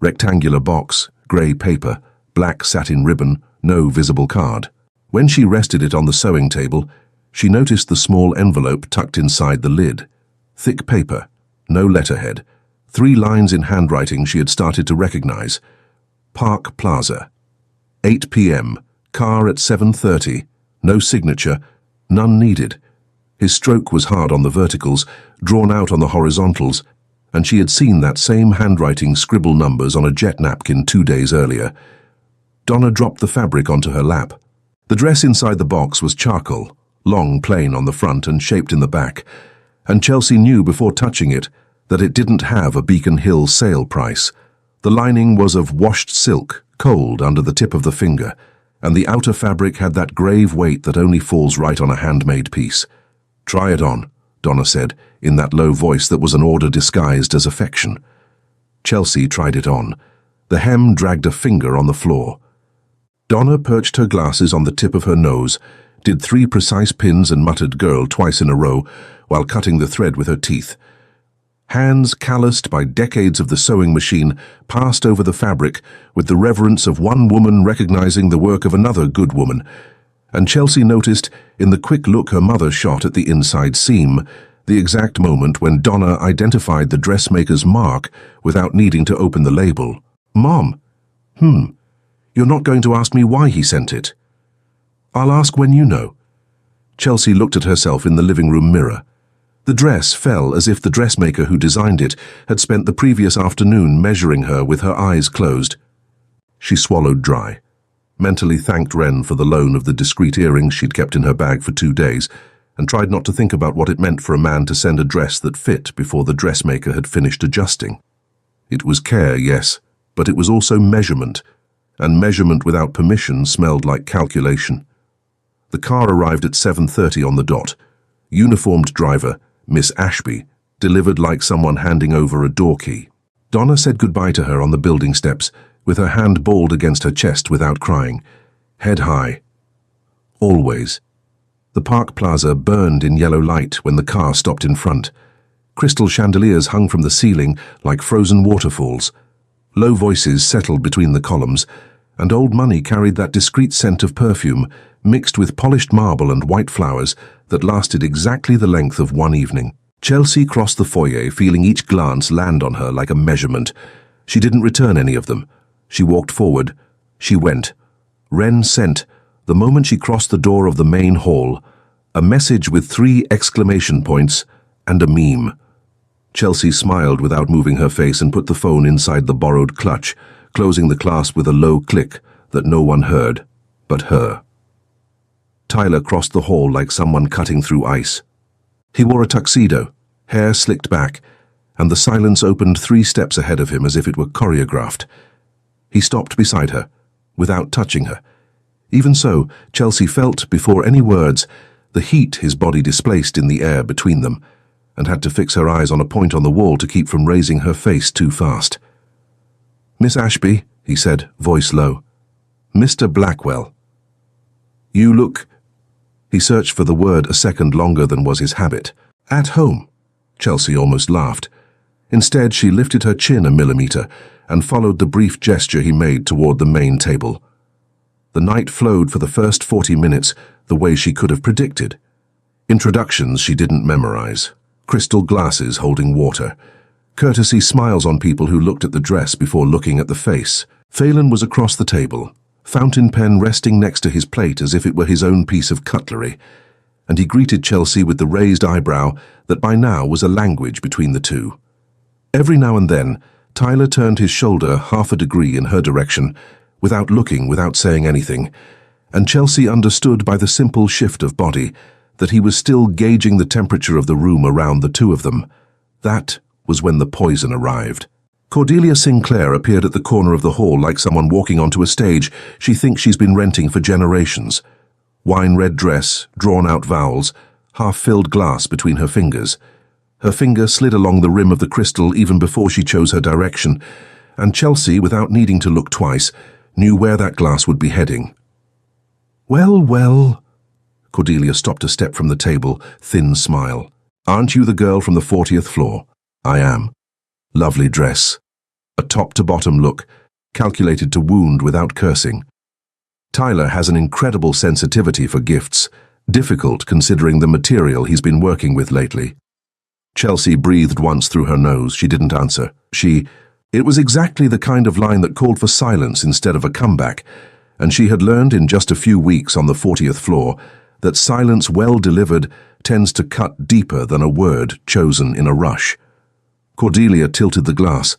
Rectangular box, grey paper, black satin ribbon, no visible card. When she rested it on the sewing table, she noticed the small envelope tucked inside the lid. Thick paper, no letterhead, 3 lines in handwriting she had started to recognize. Park Plaza. 8 p.m., car at 7:30, no signature, none needed. His stroke was hard on the verticals, drawn out on the horizontals, and she had seen that same handwriting scribble numbers on a jet napkin 2 days earlier. Donna dropped the fabric onto her lap. The dress inside the box was charcoal, long plain on the front and shaped in the back, and Chelsea knew before touching it that it didn't have a Beacon Hill sale price. The lining was of washed silk, cold under the tip of the finger, and the outer fabric had that grave weight that only falls right on a handmade piece. "Try it on," Donna said, in that low voice that was an order disguised as affection. Chelsea tried it on. The hem dragged a finger on the floor. Donna perched her glasses on the tip of her nose, did 3 precise pins and muttered "girl" twice in a row while cutting the thread with her teeth. Hands calloused by decades of the sewing machine passed over the fabric with the reverence of one woman recognizing the work of another good woman, and Chelsea noticed, in the quick look her mother shot at the inside seam, the exact moment when Donna identified the dressmaker's mark without needing to open the label. "Mom, you're not going to ask me why he sent it?" "I'll ask when you know." Chelsea looked at herself in the living room mirror. The dress fell as if the dressmaker who designed it had spent the previous afternoon measuring her with her eyes closed. She swallowed dry, mentally thanked Wren for the loan of the discreet earrings she'd kept in her bag for 2 days, and tried not to think about what it meant for a man to send a dress that fit before the dressmaker had finished adjusting. It was care, yes, but it was also measurement, and measurement without permission smelled like calculation. The car arrived at 7:30 on the dot. Uniformed driver, Miss Ashby, delivered like someone handing over a door key. Donna said goodbye to her on the building steps, with her hand balled against her chest without crying. Head high. Always. The Park Plaza burned in yellow light when the car stopped in front. Crystal chandeliers hung from the ceiling like frozen waterfalls. Low voices settled between the columns, and old money carried that discreet scent of perfume, mixed with polished marble and white flowers, that lasted exactly the length of one evening. Chelsea crossed the foyer, feeling each glance land on her like a measurement. She didn't return any of them. She walked forward. She went. Wren sent, the moment she crossed the door of the main hall, a message with 3 exclamation points and a meme. Chelsea smiled without moving her face and put the phone inside the borrowed clutch, closing the clasp with a low click that no one heard but her. Tyler crossed the hall like someone cutting through ice. He wore a tuxedo, hair slicked back, and the silence opened 3 steps ahead of him as if it were choreographed. He stopped beside her, without touching her. Even so, Chelsea felt, before any words, the heat his body displaced in the air between them, and had to fix her eyes on a point on the wall to keep from raising her face too fast. "Miss Ashby," he said, voice low. "Mr. Blackwell. You look—" He searched for the word a second longer than was his habit. "At home." Chelsea almost laughed. Instead, she lifted her chin a millimeter and followed the brief gesture he made toward the main table. The night flowed for the first 40 minutes the way she could have predicted. Introductions she didn't memorize. Crystal glasses holding water. Courtesy smiles on people who looked at the dress before looking at the face. Phelan was across the table, fountain pen resting next to his plate as if it were his own piece of cutlery, and he greeted Chelsea with the raised eyebrow that by now was a language between the two. Every now and then, Tyler turned his shoulder half a degree in her direction, without looking, without saying anything, and Chelsea understood by the simple shift of body that he was still gauging the temperature of the room around the two of them. That was when the poison arrived. Cordelia Sinclair appeared at the corner of the hall like someone walking onto a stage she thinks she's been renting for generations. Wine-red dress, drawn-out vowels, half-filled glass between her fingers. Her finger slid along the rim of the crystal even before she chose her direction, and Chelsea, without needing to look twice, knew where that glass would be heading. "Well, well," Cordelia stopped a step from the table, thin smile. "Aren't you the girl from the 40th floor?" "I am." "Lovely dress." A top-to-bottom look, calculated to wound without cursing. Tyler has an incredible sensitivity for gifts, difficult considering the material he's been working with lately. Chelsea breathed once through her nose. She didn't answer. It was exactly the kind of line that called for silence instead of a comeback, and she had learned in just a few weeks on the 40th floor that silence well delivered tends to cut deeper than a word chosen in a rush. Cordelia tilted the glass.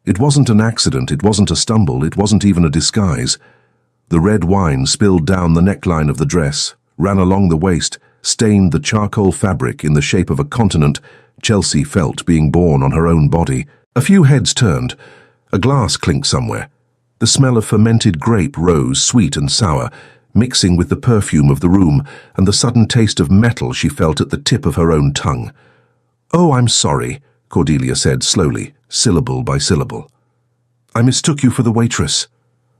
It wasn't an accident, it wasn't a stumble, it wasn't even a disguise. The red wine spilled down the neckline of the dress, ran along the waist, stained the charcoal fabric in the shape of a continent Chelsea felt being born on her own body. A few heads turned. A glass clinked somewhere. The smell of fermented grape rose, sweet and sour, mixing with the perfume of the room and the sudden taste of metal she felt at the tip of her own tongue. "Oh, I'm sorry," Cordelia said slowly, syllable by syllable. "I mistook you for the waitress."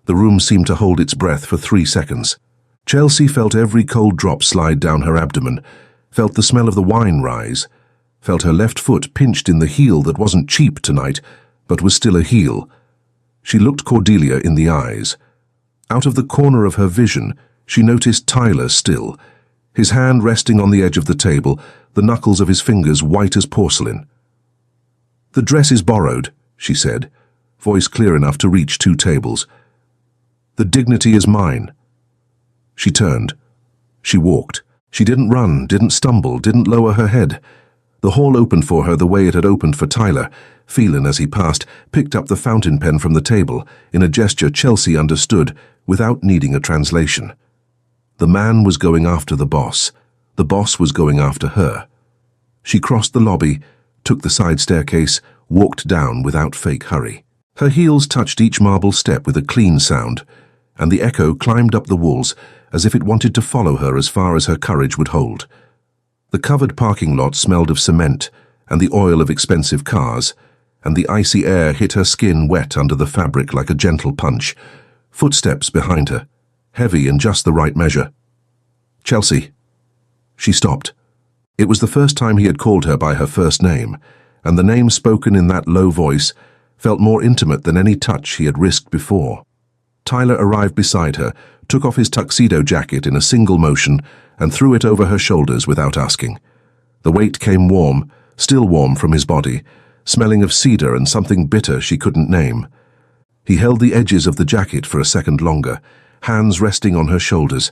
The room seemed to hold its breath for 3 seconds. Chelsea felt every cold drop slide down her abdomen, felt the smell of the wine rise, felt her left foot pinched in the heel that wasn't cheap tonight, but was still a heel. She looked Cordelia in the eyes. Out of the corner of her vision, she noticed Tyler still, his hand resting on the edge of the table, the knuckles of his fingers white as porcelain. "The dress is borrowed," she said, voice clear enough to reach 2 tables. "The dignity is mine." She turned. She walked. She didn't run, didn't stumble, didn't lower her head. The hall opened for her the way it had opened for Tyler. Phelan, as he passed, picked up the fountain pen from the table, in a gesture Chelsea understood, without needing a translation. The man was going after the boss. The boss was going after her. She crossed the lobby, took the side staircase, walked down without fake hurry. Her heels touched each marble step with a clean sound, and the echo climbed up the walls as if it wanted to follow her as far as her courage would hold. The covered parking lot smelled of cement and the oil of expensive cars, and the icy air hit her skin wet under the fabric like a gentle punch. Footsteps behind her, heavy in just the right measure. "Chelsea." She stopped. It was the first time he had called her by her first name, and the name spoken in that low voice felt more intimate than any touch he had risked before. Tyler arrived beside her, took off his tuxedo jacket in a single motion, and threw it over her shoulders without asking. The weight came warm, still warm from his body, smelling of cedar and something bitter she couldn't name. He held the edges of the jacket for a second longer, hands resting on her shoulders,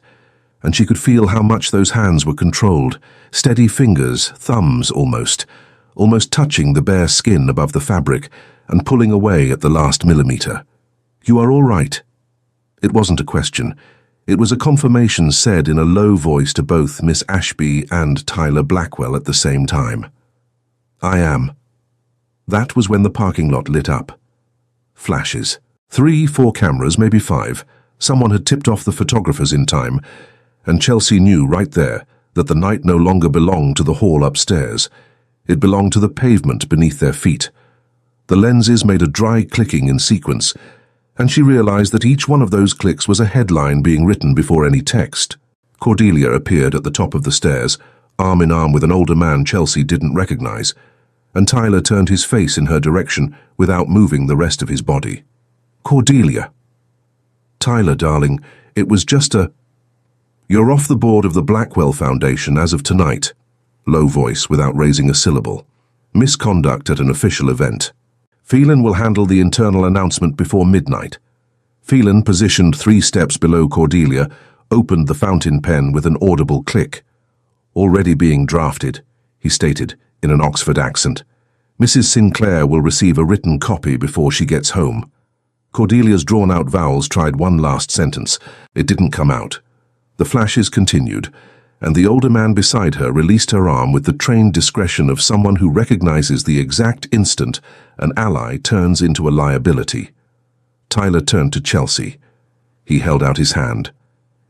and she could feel how much those hands were controlled, steady fingers, thumbs almost touching the bare skin above the fabric and pulling away at the last millimeter. "You are all right." It wasn't a question. It was a confirmation said in a low voice to both Miss Ashby and Tyler Blackwell at the same time. "I am." That was when the parking lot lit up. Flashes. 3, 4 cameras, maybe 5. Someone had tipped off the photographers in time, and Chelsea knew right there that the night no longer belonged to the hall upstairs. It belonged to the pavement beneath their feet. The lenses made a dry clicking in sequence, and she realized that each one of those clicks was a headline being written before any text. Cordelia appeared at the top of the stairs, arm in arm with an older man Chelsea didn't recognize, and Tyler turned his face in her direction without moving the rest of his body. "Cordelia." "Tyler, darling, it was just a—" "You're off the board of the Blackwell Foundation as of tonight." Low voice without raising a syllable. "Misconduct at an official event. Phelan will handle the internal announcement before midnight." Phelan, positioned 3 steps below Cordelia, opened the fountain pen with an audible click. "Already being drafted," he stated in an Oxford accent. Mrs. Sinclair will receive a written copy before she gets home. Cordelia's drawn-out vowels tried one last sentence. It didn't come out. The flashes continued, and the older man beside her released her arm with the trained discretion of someone who recognizes the exact instant an ally turns into a liability. Tyler turned to Chelsea. He held out his hand.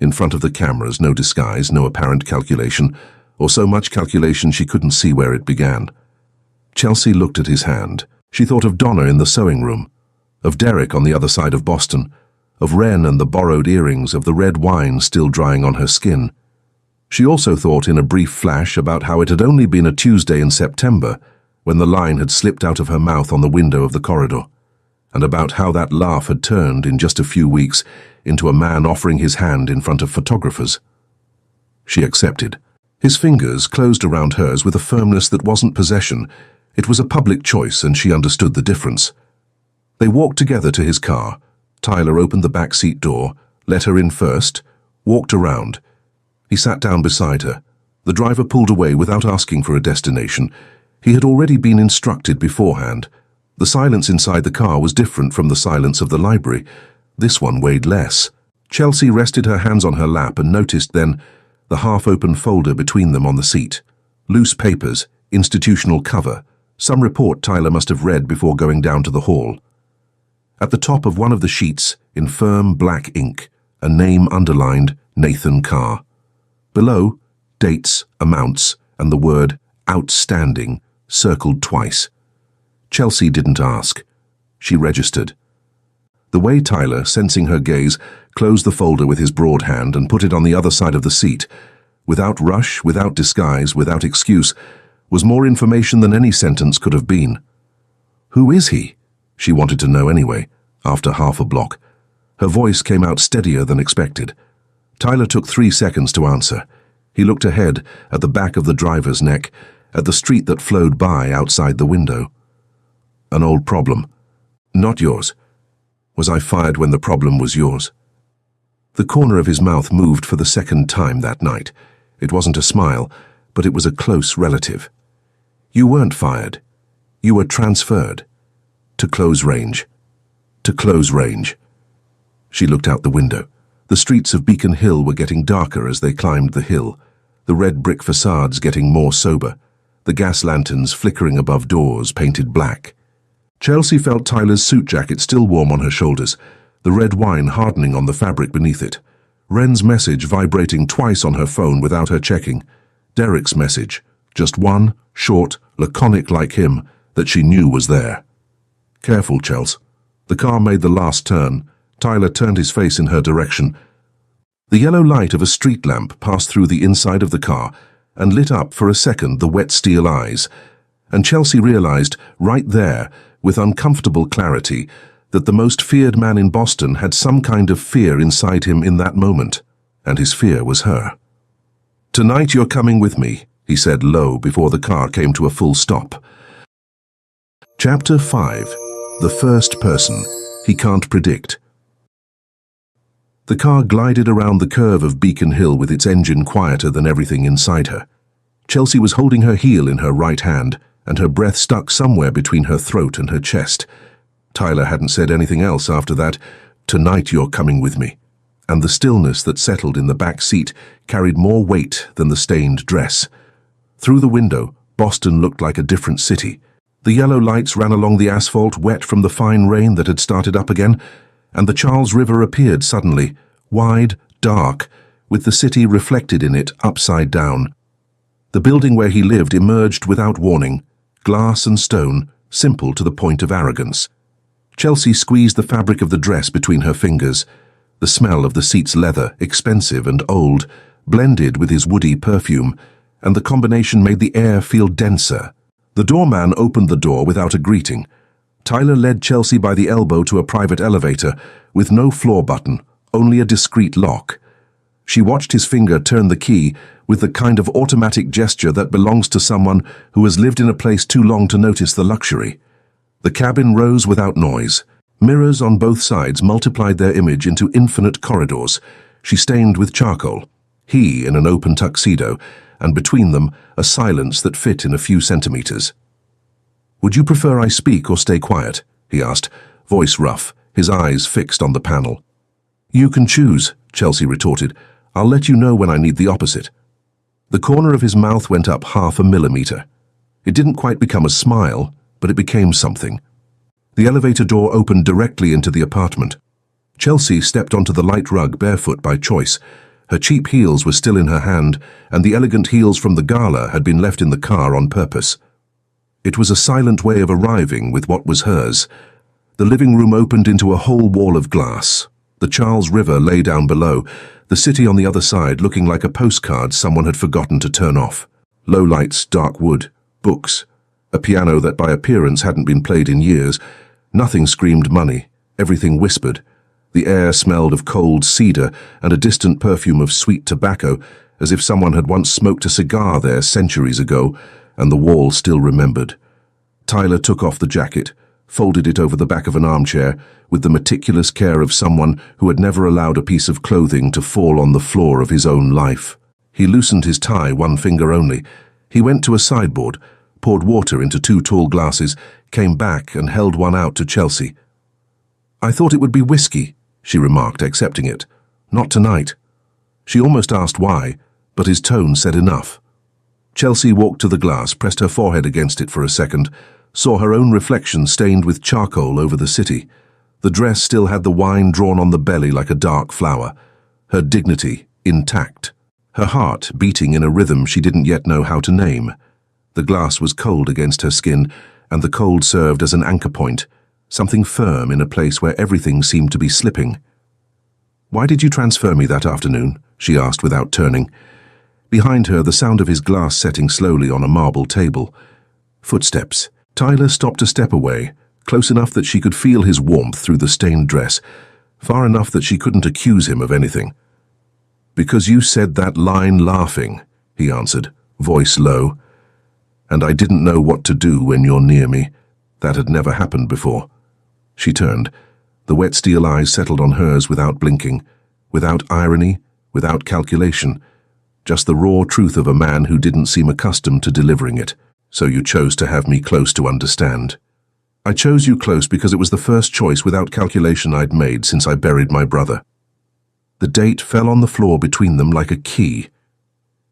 In front of the cameras, no disguise, no apparent calculation, or so much calculation she couldn't see where it began. Chelsea looked at his hand. She thought of Donna in the sewing room, of Derek on the other side of Boston, of Wren and the borrowed earrings, of the red wine still drying on her skin. She also thought in a brief flash about how it had only been a Tuesday in September when the line had slipped out of her mouth on the window of the corridor, and about how that laugh had turned in just a few weeks into a man offering his hand in front of photographers. She accepted. His fingers closed around hers with a firmness that wasn't possession. It was a public choice, and she understood the difference. They walked together to his car. Tyler opened the back seat door, let her in first, walked around. He sat down beside her. The driver pulled away without asking for a destination. He had already been instructed beforehand. The silence inside the car was different from the silence of the library. This one weighed less. Chelsea rested her hands on her lap and noticed then the half-open folder between them on the seat. Loose papers, institutional cover, some report Tyler must have read before going down to the hall. At the top of one of the sheets, in firm black ink, a name underlined, Nathan Carr. Below, dates, amounts, and the word outstanding circled twice. Chelsea didn't ask. She registered. The way Tyler, sensing her gaze, closed the folder with his broad hand and put it on the other side of the seat, without rush, without disguise, without excuse, was more information than any sentence could have been. Who is he? She wanted to know anyway, after half a block. Her voice came out steadier than expected. Tyler took 3 seconds to answer. He looked ahead, at the back of the driver's neck, at the street that flowed by outside the window. An old problem. Not yours. Was I fired when the problem was yours? The corner of his mouth moved for the second time that night. It wasn't a smile, but it was a close relative. You weren't fired. You were transferred. To close range. To close range. She looked out the window. The streets of Beacon Hill were getting darker as they climbed the hill, the red brick facades getting more sober, the gas lanterns flickering above doors painted black. Chelsea felt Tyler's suit jacket still warm on her shoulders, the red wine hardening on the fabric beneath it. Wren's message vibrating twice on her phone without her checking. Derek's message, just one, short, laconic like him, that she knew was there. Careful, Chels. The car made the last turn. Tyler turned his face in her direction. The yellow light of a street lamp passed through the inside of the car and lit up for a second the wet steel eyes, and Chelsea realized, right there, with uncomfortable clarity, that the most feared man in Boston had some kind of fear inside him in that moment, and his fear was her. "Tonight you're coming with me," he said low before the car came to a full stop. Chapter 5. The First Person. He Can't Predict. The car glided around the curve of Beacon Hill with its engine quieter than everything inside her. Chelsea was holding her heel in her right hand, and her breath stuck somewhere between her throat and her chest. Tyler hadn't said anything else after that, "Tonight you're coming with me," and the stillness that settled in the back seat carried more weight than the stained dress. Through the window, Boston looked like a different city. The yellow lights ran along the asphalt, wet from the fine rain that had started up again, and the Charles River appeared suddenly, wide, dark, with the city reflected in it upside down. The building where he lived emerged without warning, glass and stone, simple to the point of arrogance. Chelsea squeezed the fabric of the dress between her fingers. The smell of the seat's leather, expensive and old, blended with his woody perfume, and the combination made the air feel denser. The doorman opened the door without a greeting. Tyler led Chelsea by the elbow to a private elevator, with no floor button, only a discreet lock. She watched his finger turn the key with the kind of automatic gesture that belongs to someone who has lived in a place too long to notice the luxury. The cabin rose without noise. Mirrors on both sides multiplied their image into infinite corridors. She stained with charcoal. He in an open tuxedo, and between them a silence that fit in a few centimeters. "Would you prefer I speak or stay quiet?" he asked, voice rough, his eyes fixed on the panel. "You can choose," Chelsea retorted. "I'll let you know when I need the opposite." The corner of his mouth went up 0.5 millimeter. It didn't quite become a smile, but it became something. The elevator door opened directly into the apartment. Chelsea stepped onto the light rug barefoot by choice. Her cheap heels were still in her hand, and the elegant heels from the gala had been left in the car on purpose. It was a silent way of arriving with what was hers. The living room opened into a whole wall of glass. The Charles River lay down below, the city on the other side looking like a postcard someone had forgotten to turn off. Low lights, dark wood, books, a piano that by appearance hadn't been played in years. Nothing screamed money, everything whispered. The air smelled of cold cedar and a distant perfume of sweet tobacco, as if someone had once smoked a cigar there centuries ago, and the wall still remembered. Tyler took off the jacket, folded it over the back of an armchair, with the meticulous care of someone who had never allowed a piece of clothing to fall on the floor of his own life. He loosened his tie, one finger only. He went to a sideboard, poured water into 2 tall glasses, came back and held one out to Chelsea. "I thought it would be whiskey," she remarked, accepting it. "Not tonight." She almost asked why, but his tone said enough. Chelsea walked to the glass, pressed her forehead against it for a second, saw her own reflection stained with charcoal over the city. The dress still had the wine drawn on the belly like a dark flower, her dignity intact, her heart beating in a rhythm she didn't yet know how to name. The glass was cold against her skin, and the cold served as an anchor point, something firm in a place where everything seemed to be slipping. "Why did you transfer me that afternoon?" she asked without turning. Behind her, the sound of his glass setting slowly on a marble table. Footsteps. Tyler stopped a step away, close enough that she could feel his warmth through the stained dress, far enough that she couldn't accuse him of anything. "Because you said that line laughing," he answered, voice low. "And I didn't know what to do when you're near me. That had never happened before." She turned. The wet steel eyes settled on hers without blinking, without irony, without calculation, just the raw truth of a man who didn't seem accustomed to delivering it. "So you chose to have me close to understand." "I chose you close because it was the first choice without calculation I'd made since I buried my brother." The date fell on the floor between them like a key.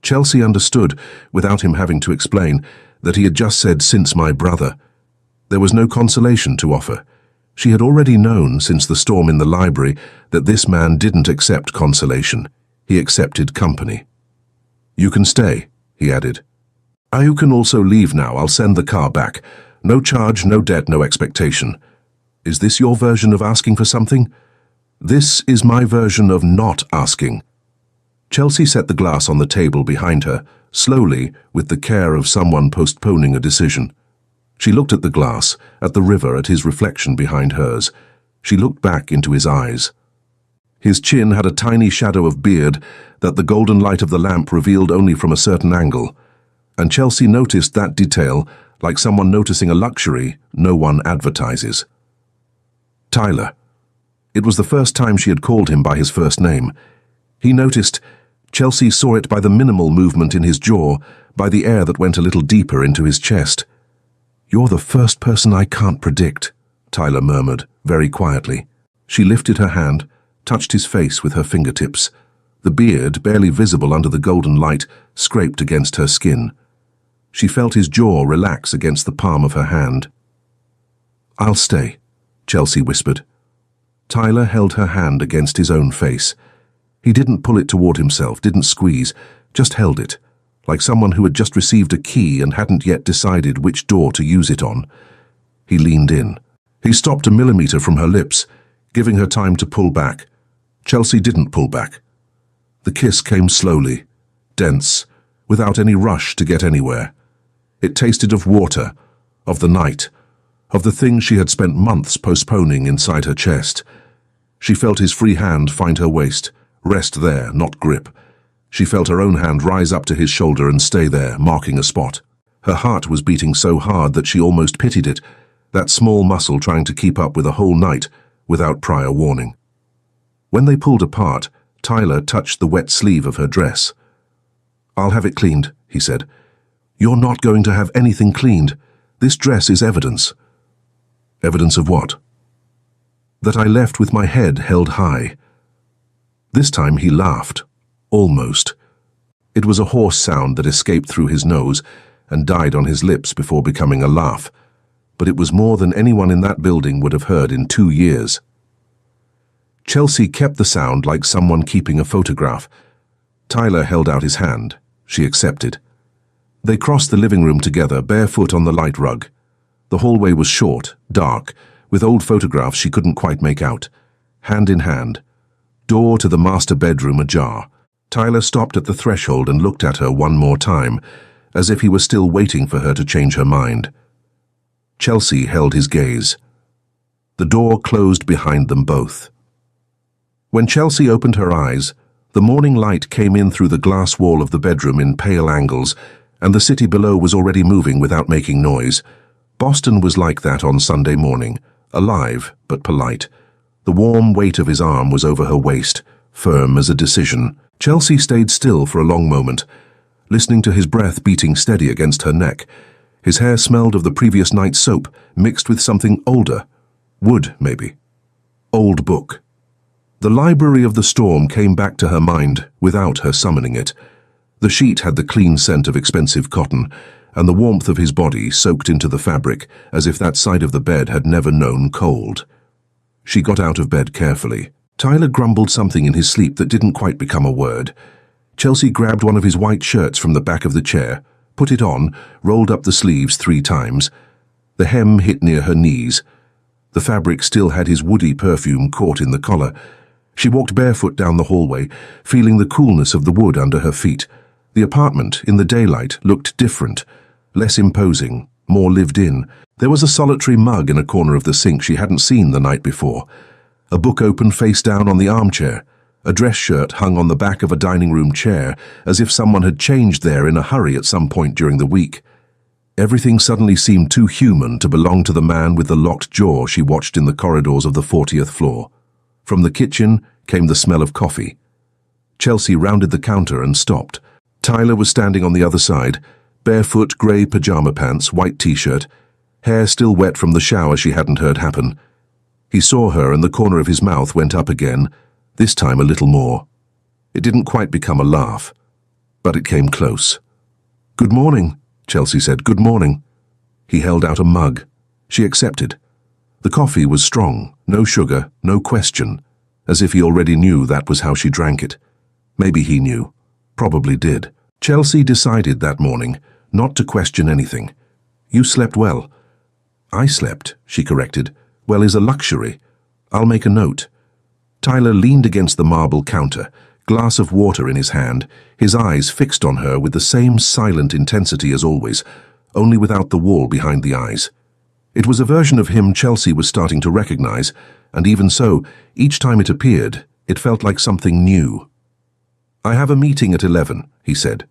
Chelsea understood, without him having to explain, that he had just said "since my brother." There was no consolation to offer. She had already known since the storm in the library that this man didn't accept consolation. He accepted company. "You can stay," he added. "You can also leave now. I'll send the car back. No charge, no debt, no expectation." "Is this your version of asking for something?" "This is my version of not asking." Chelsea set the glass on the table behind her, slowly, with the care of someone postponing a decision. She looked at the glass, at the river, at his reflection behind hers. She looked back into his eyes. His chin had a tiny shadow of beard that the golden light of the lamp revealed only from a certain angle, and Chelsea noticed that detail like someone noticing a luxury no one advertises. Tyler. It was the first time she had called him by his first name. He noticed. Chelsea saw it by the minimal movement in his jaw, by the air that went a little deeper into his chest. "You're the first person I can't predict," Tyler murmured, very quietly. She lifted her hand, touched his face with her fingertips. The beard, barely visible under the golden light, scraped against her skin. She felt his jaw relax against the palm of her hand. "I'll stay," Chelsea whispered. Tyler held her hand against his own face. He didn't pull it toward himself, didn't squeeze, just held it, like someone who had just received a key and hadn't yet decided which door to use it on. He leaned in. He stopped a millimeter from her lips, giving her time to pull back. Chelsea didn't pull back. The kiss came slowly, dense, without any rush to get anywhere. It tasted of water, of the night, of the thing she had spent months postponing inside her chest. She felt his free hand find her waist, rest there, not grip. She felt her own hand rise up to his shoulder and stay there, marking a spot. Her heart was beating so hard that she almost pitied it, that small muscle trying to keep up with a whole night without prior warning. When they pulled apart, Tyler touched the wet sleeve of her dress. "I'll have it cleaned," he said. "You're not going to have anything cleaned. This dress is evidence. Evidence of what? That I left with my head held high. This time he laughed. Almost. It was a hoarse sound that escaped through his nose and died on his lips before becoming a laugh, but it was more than anyone in that building would have heard in 2 years. Chelsea kept the sound like someone keeping a photograph. Tyler held out his hand. She accepted. They crossed the living room together, barefoot on the light rug. The hallway was short, dark, with old photographs she couldn't quite make out. Hand in hand. Door to the master bedroom ajar. Tyler stopped at the threshold and looked at her one more time, as if he were still waiting for her to change her mind. Chelsea held his gaze. The door closed behind them both. When Chelsea opened her eyes, the morning light came in through the glass wall of the bedroom in pale angles, and the city below was already moving without making noise. Boston was like that on Sunday morning, alive but polite. The warm weight of his arm was over her waist, firm as a decision. Chelsea stayed still for a long moment, listening to his breath beating steady against her neck. His hair smelled of the previous night's soap, mixed with something older. Wood, maybe. Old book. The Library of the Storm came back to her mind without her summoning it. The sheet had the clean scent of expensive cotton, and the warmth of his body soaked into the fabric as if that side of the bed had never known cold. She got out of bed carefully. Tyler grumbled something in his sleep that didn't quite become a word. Chelsea grabbed one of his white shirts from the back of the chair, put it on, rolled up the sleeves 3 times. The hem hit near her knees. The fabric still had his woody perfume caught in the collar. She walked barefoot down the hallway, feeling the coolness of the wood under her feet. The apartment, in the daylight, looked different, less imposing, more lived in. There was a solitary mug in a corner of the sink she hadn't seen the night before. A book open face down on the armchair. A dress shirt hung on the back of a dining room chair, as if someone had changed there in a hurry at some point during the week. Everything suddenly seemed too human to belong to the man with the locked jaw she watched in the corridors of the 40th floor. From the kitchen came the smell of coffee. Chelsea rounded the counter and stopped. Tyler was standing on the other side, barefoot, grey pajama pants, white t-shirt, hair still wet from the shower she hadn't heard happen. He saw her and the corner of his mouth went up again, this time a little more. It didn't quite become a laugh, but it came close. "Good morning," Chelsea said. "Good morning." He held out a mug. She accepted. The coffee was strong, no sugar, no question, as if he already knew that was how she drank it. Maybe he knew. Probably did. Chelsea decided that morning not to question anything. "You slept well." "I slept," she corrected. "Well is a luxury. I'll make a note." Tyler leaned against the marble counter, glass of water in his hand, his eyes fixed on her with the same silent intensity as always, only without the wall behind the eyes. It was a version of him Chelsea was starting to recognize, and even so, each time it appeared, it felt like something new. "I have a meeting at 11, he said.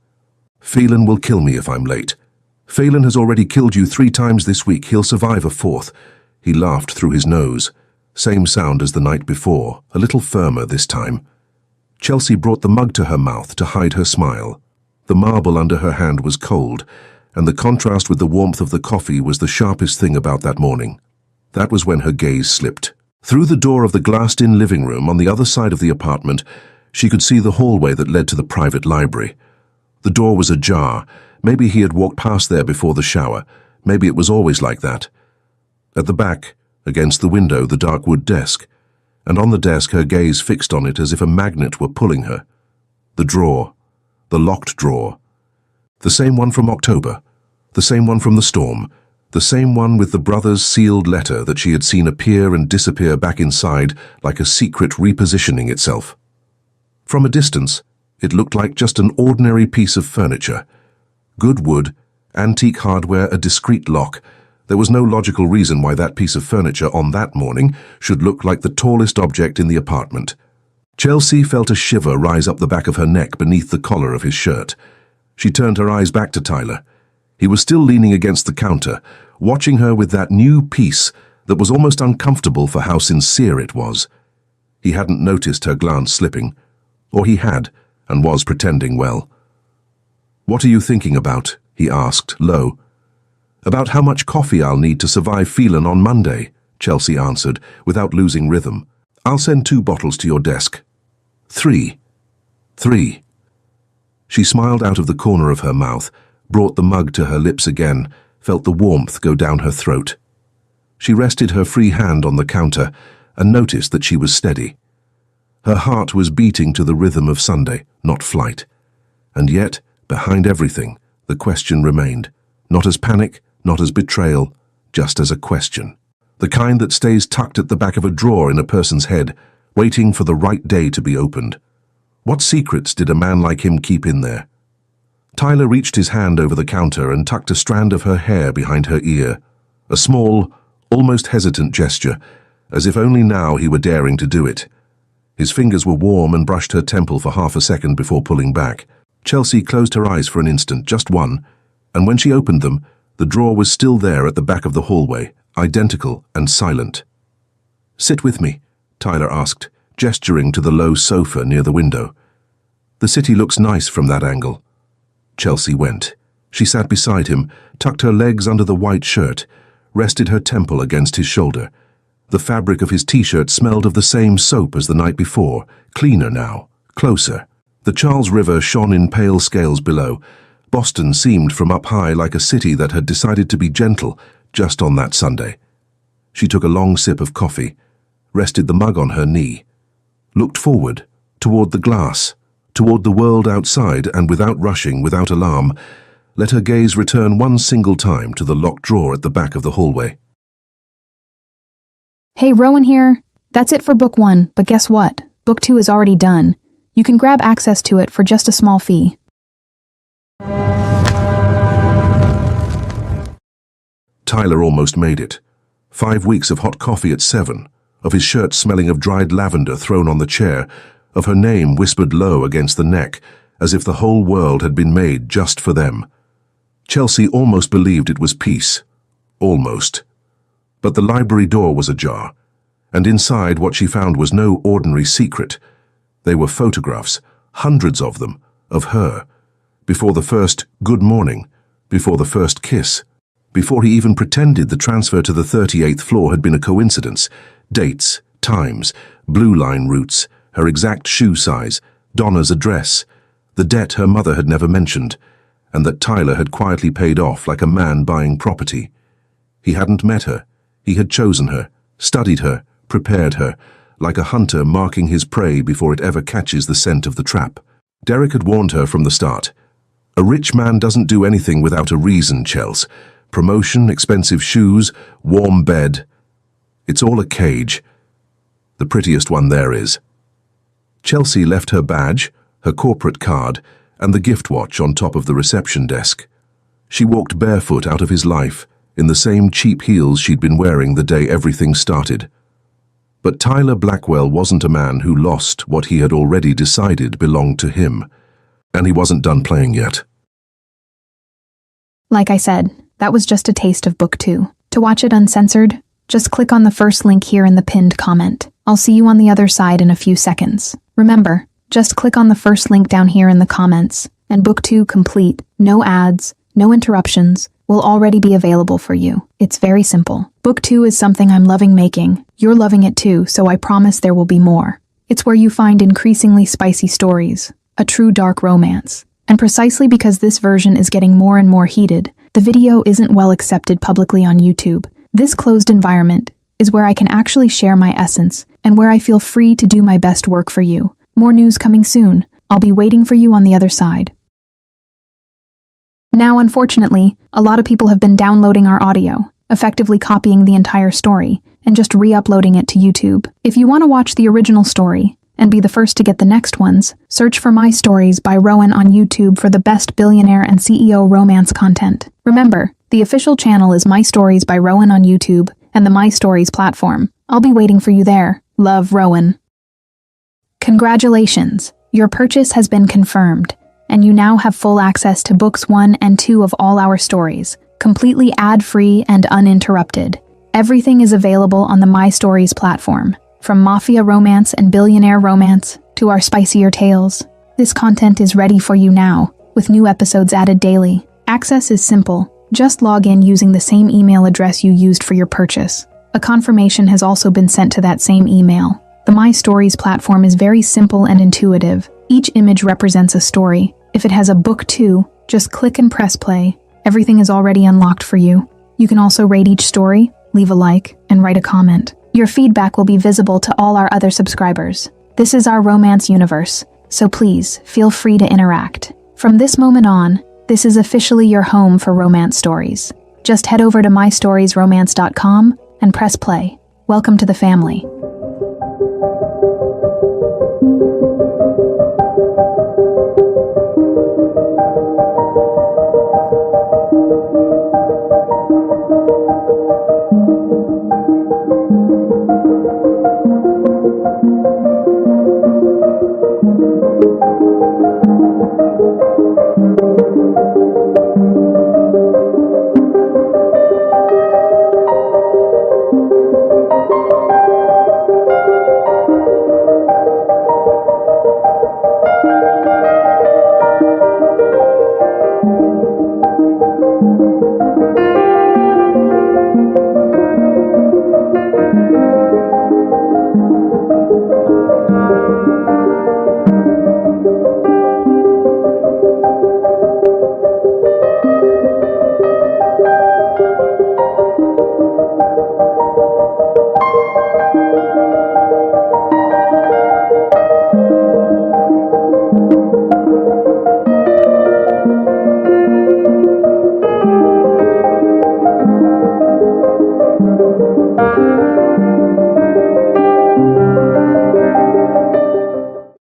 "Phelan will kill me if I'm late. Phelan has already killed you 3 times this week. He'll survive a 4th. He laughed through his nose. Same sound as the night before, a little firmer this time. Chelsea brought the mug to her mouth to hide her smile. The marble under her hand was cold, and the contrast with the warmth of the coffee was the sharpest thing about that morning. That was when her gaze slipped. Through the door of the glassed-in living room on the other side of the apartment, she could see the hallway that led to the private library. The door was ajar. Maybe he had walked past there before the shower. Maybe it was always like that. At the back, against the window, the dark wood desk, and on the desk her gaze fixed on it as if a magnet were pulling her. The drawer, the locked drawer. The same one from October, the same one from the storm, the same one with the brother's sealed letter that she had seen appear and disappear back inside like a secret repositioning itself. From a distance, it looked like just an ordinary piece of furniture. Good wood, antique hardware, a discreet lock. There was no logical reason why that piece of furniture on that morning should look like the tallest object in the apartment. Chelsea felt a shiver rise up the back of her neck beneath the collar of his shirt. She turned her eyes back to Tyler. He was still leaning against the counter, watching her with that new piece that was almost uncomfortable for how sincere it was. He hadn't noticed her glance slipping. Or he had, and was pretending well. "What are you thinking about?" he asked, low. About how much coffee I'll need to survive feelin' on Monday, Chelsea answered, without losing rhythm. I'll send 2 bottles to your desk. 3. She smiled out of the corner of her mouth, brought the mug to her lips again, felt the warmth go down her throat. She rested her free hand on the counter and noticed that she was steady. Her heart was beating to the rhythm of Sunday, not flight. And yet, behind everything, the question remained, not as panic, not as betrayal, just as a question. The kind that stays tucked at the back of a drawer in a person's head, waiting for the right day to be opened. What secrets did a man like him keep in there? Tyler reached his hand over the counter and tucked a strand of her hair behind her ear. A small, almost hesitant gesture, as if only now he were daring to do it. His fingers were warm and brushed her temple for half a second before pulling back. Chelsea closed her eyes for an instant, just one, and when she opened them, the drawer was still there at the back of the hallway, identical and silent. "Sit with me," Tyler asked, gesturing to the low sofa near the window. "The city looks nice from that angle." Chelsea went. She sat beside him, tucked her legs under the white shirt, rested her temple against his shoulder. The fabric of his t-shirt smelled of the same soap as the night before, cleaner now, closer. The Charles River shone in pale scales below. Boston seemed from up high like a city that had decided to be gentle just on that Sunday. She took a long sip of coffee, rested the mug on her knee, looked forward, toward the glass, toward the world outside, and without rushing, without alarm, let her gaze return one single time to the locked drawer at the back of the hallway. Hey, Rowan here. That's it for Book 1, but guess what? Book 2 is already done. You can grab access to it for just a small fee. Tyler almost made it. 5 weeks of hot coffee at 7, of his shirt smelling of dried lavender thrown on the chair, of her name whispered low against the neck, as if the whole world had been made just for them. Chelsea almost believed it was peace. Almost. But the library door was ajar, and inside what she found was no ordinary secret. They were photographs, hundreds of them, of her, before the first good morning, before the first kiss, before he even pretended the transfer to the 38th floor had been a coincidence. Dates, times, blue line routes, her exact shoe size, Donna's address, the debt her mother had never mentioned, and that Tyler had quietly paid off like a man buying property. He hadn't met her. He had chosen her, studied her, prepared her, like a hunter marking his prey before it ever catches the scent of the trap. Derek had warned her from the start. A rich man doesn't do anything without a reason, Chels. Promotion, expensive shoes, warm bed. It's all a cage. The prettiest one there is. Chelsea left her badge, her corporate card, and the gift watch on top of the reception desk. She walked barefoot out of his life, in the same cheap heels she'd been wearing the day everything started. But Tyler Blackwell wasn't a man who lost what he had already decided belonged to him, and he wasn't done playing yet. Like I said, that was just a taste of Book 2. To watch it uncensored, just click on the first link here in the pinned comment. I'll see you on the other side in a few seconds. Remember, just click on the first link down here in the comments, and Book 2 complete, no ads, no interruptions, will already be available for you. It's very simple. Book 2 is something I'm loving making. You're loving it too, so I promise there will be more. It's where you find increasingly spicy stories, a true dark romance. And precisely because this version is getting more and more heated, the video isn't well accepted publicly on YouTube. This closed environment is where I can actually share my essence and where I feel free to do my best work for you. More news coming soon. I'll be waiting for you on the other side. Now, unfortunately, a lot of people have been downloading our audio, effectively copying the entire story, and just re-uploading it to YouTube. If you want to watch the original story, and be the first to get the next ones, search for My Stories by Rowan on YouTube for the best Billionaire and CEO Romance content. Remember, the official channel is My Stories by Rowan on YouTube and the My Stories platform. I'll be waiting for you there. Love, Rowan. Congratulations! Your purchase has been confirmed, and you now have full access to Books 1 and 2 of all our stories, completely ad-free and uninterrupted. Everything is available on the My Stories platform. From Mafia Romance and Billionaire Romance to our spicier tales, this content is ready for you now, with new episodes added daily. Access is simple. Just log in using the same email address you used for your purchase. A confirmation has also been sent to that same email. The My Stories platform is very simple and intuitive. Each image represents a story. If it has a book too, just click and press play. Everything is already unlocked for you. You can also rate each story, leave a like, and write a comment. Your feedback will be visible to all our other subscribers. This is our romance universe, so please feel free to interact. From this moment on, this is officially your home for romance stories. Just head over to mystoriesromance.com and press play. Welcome to the family.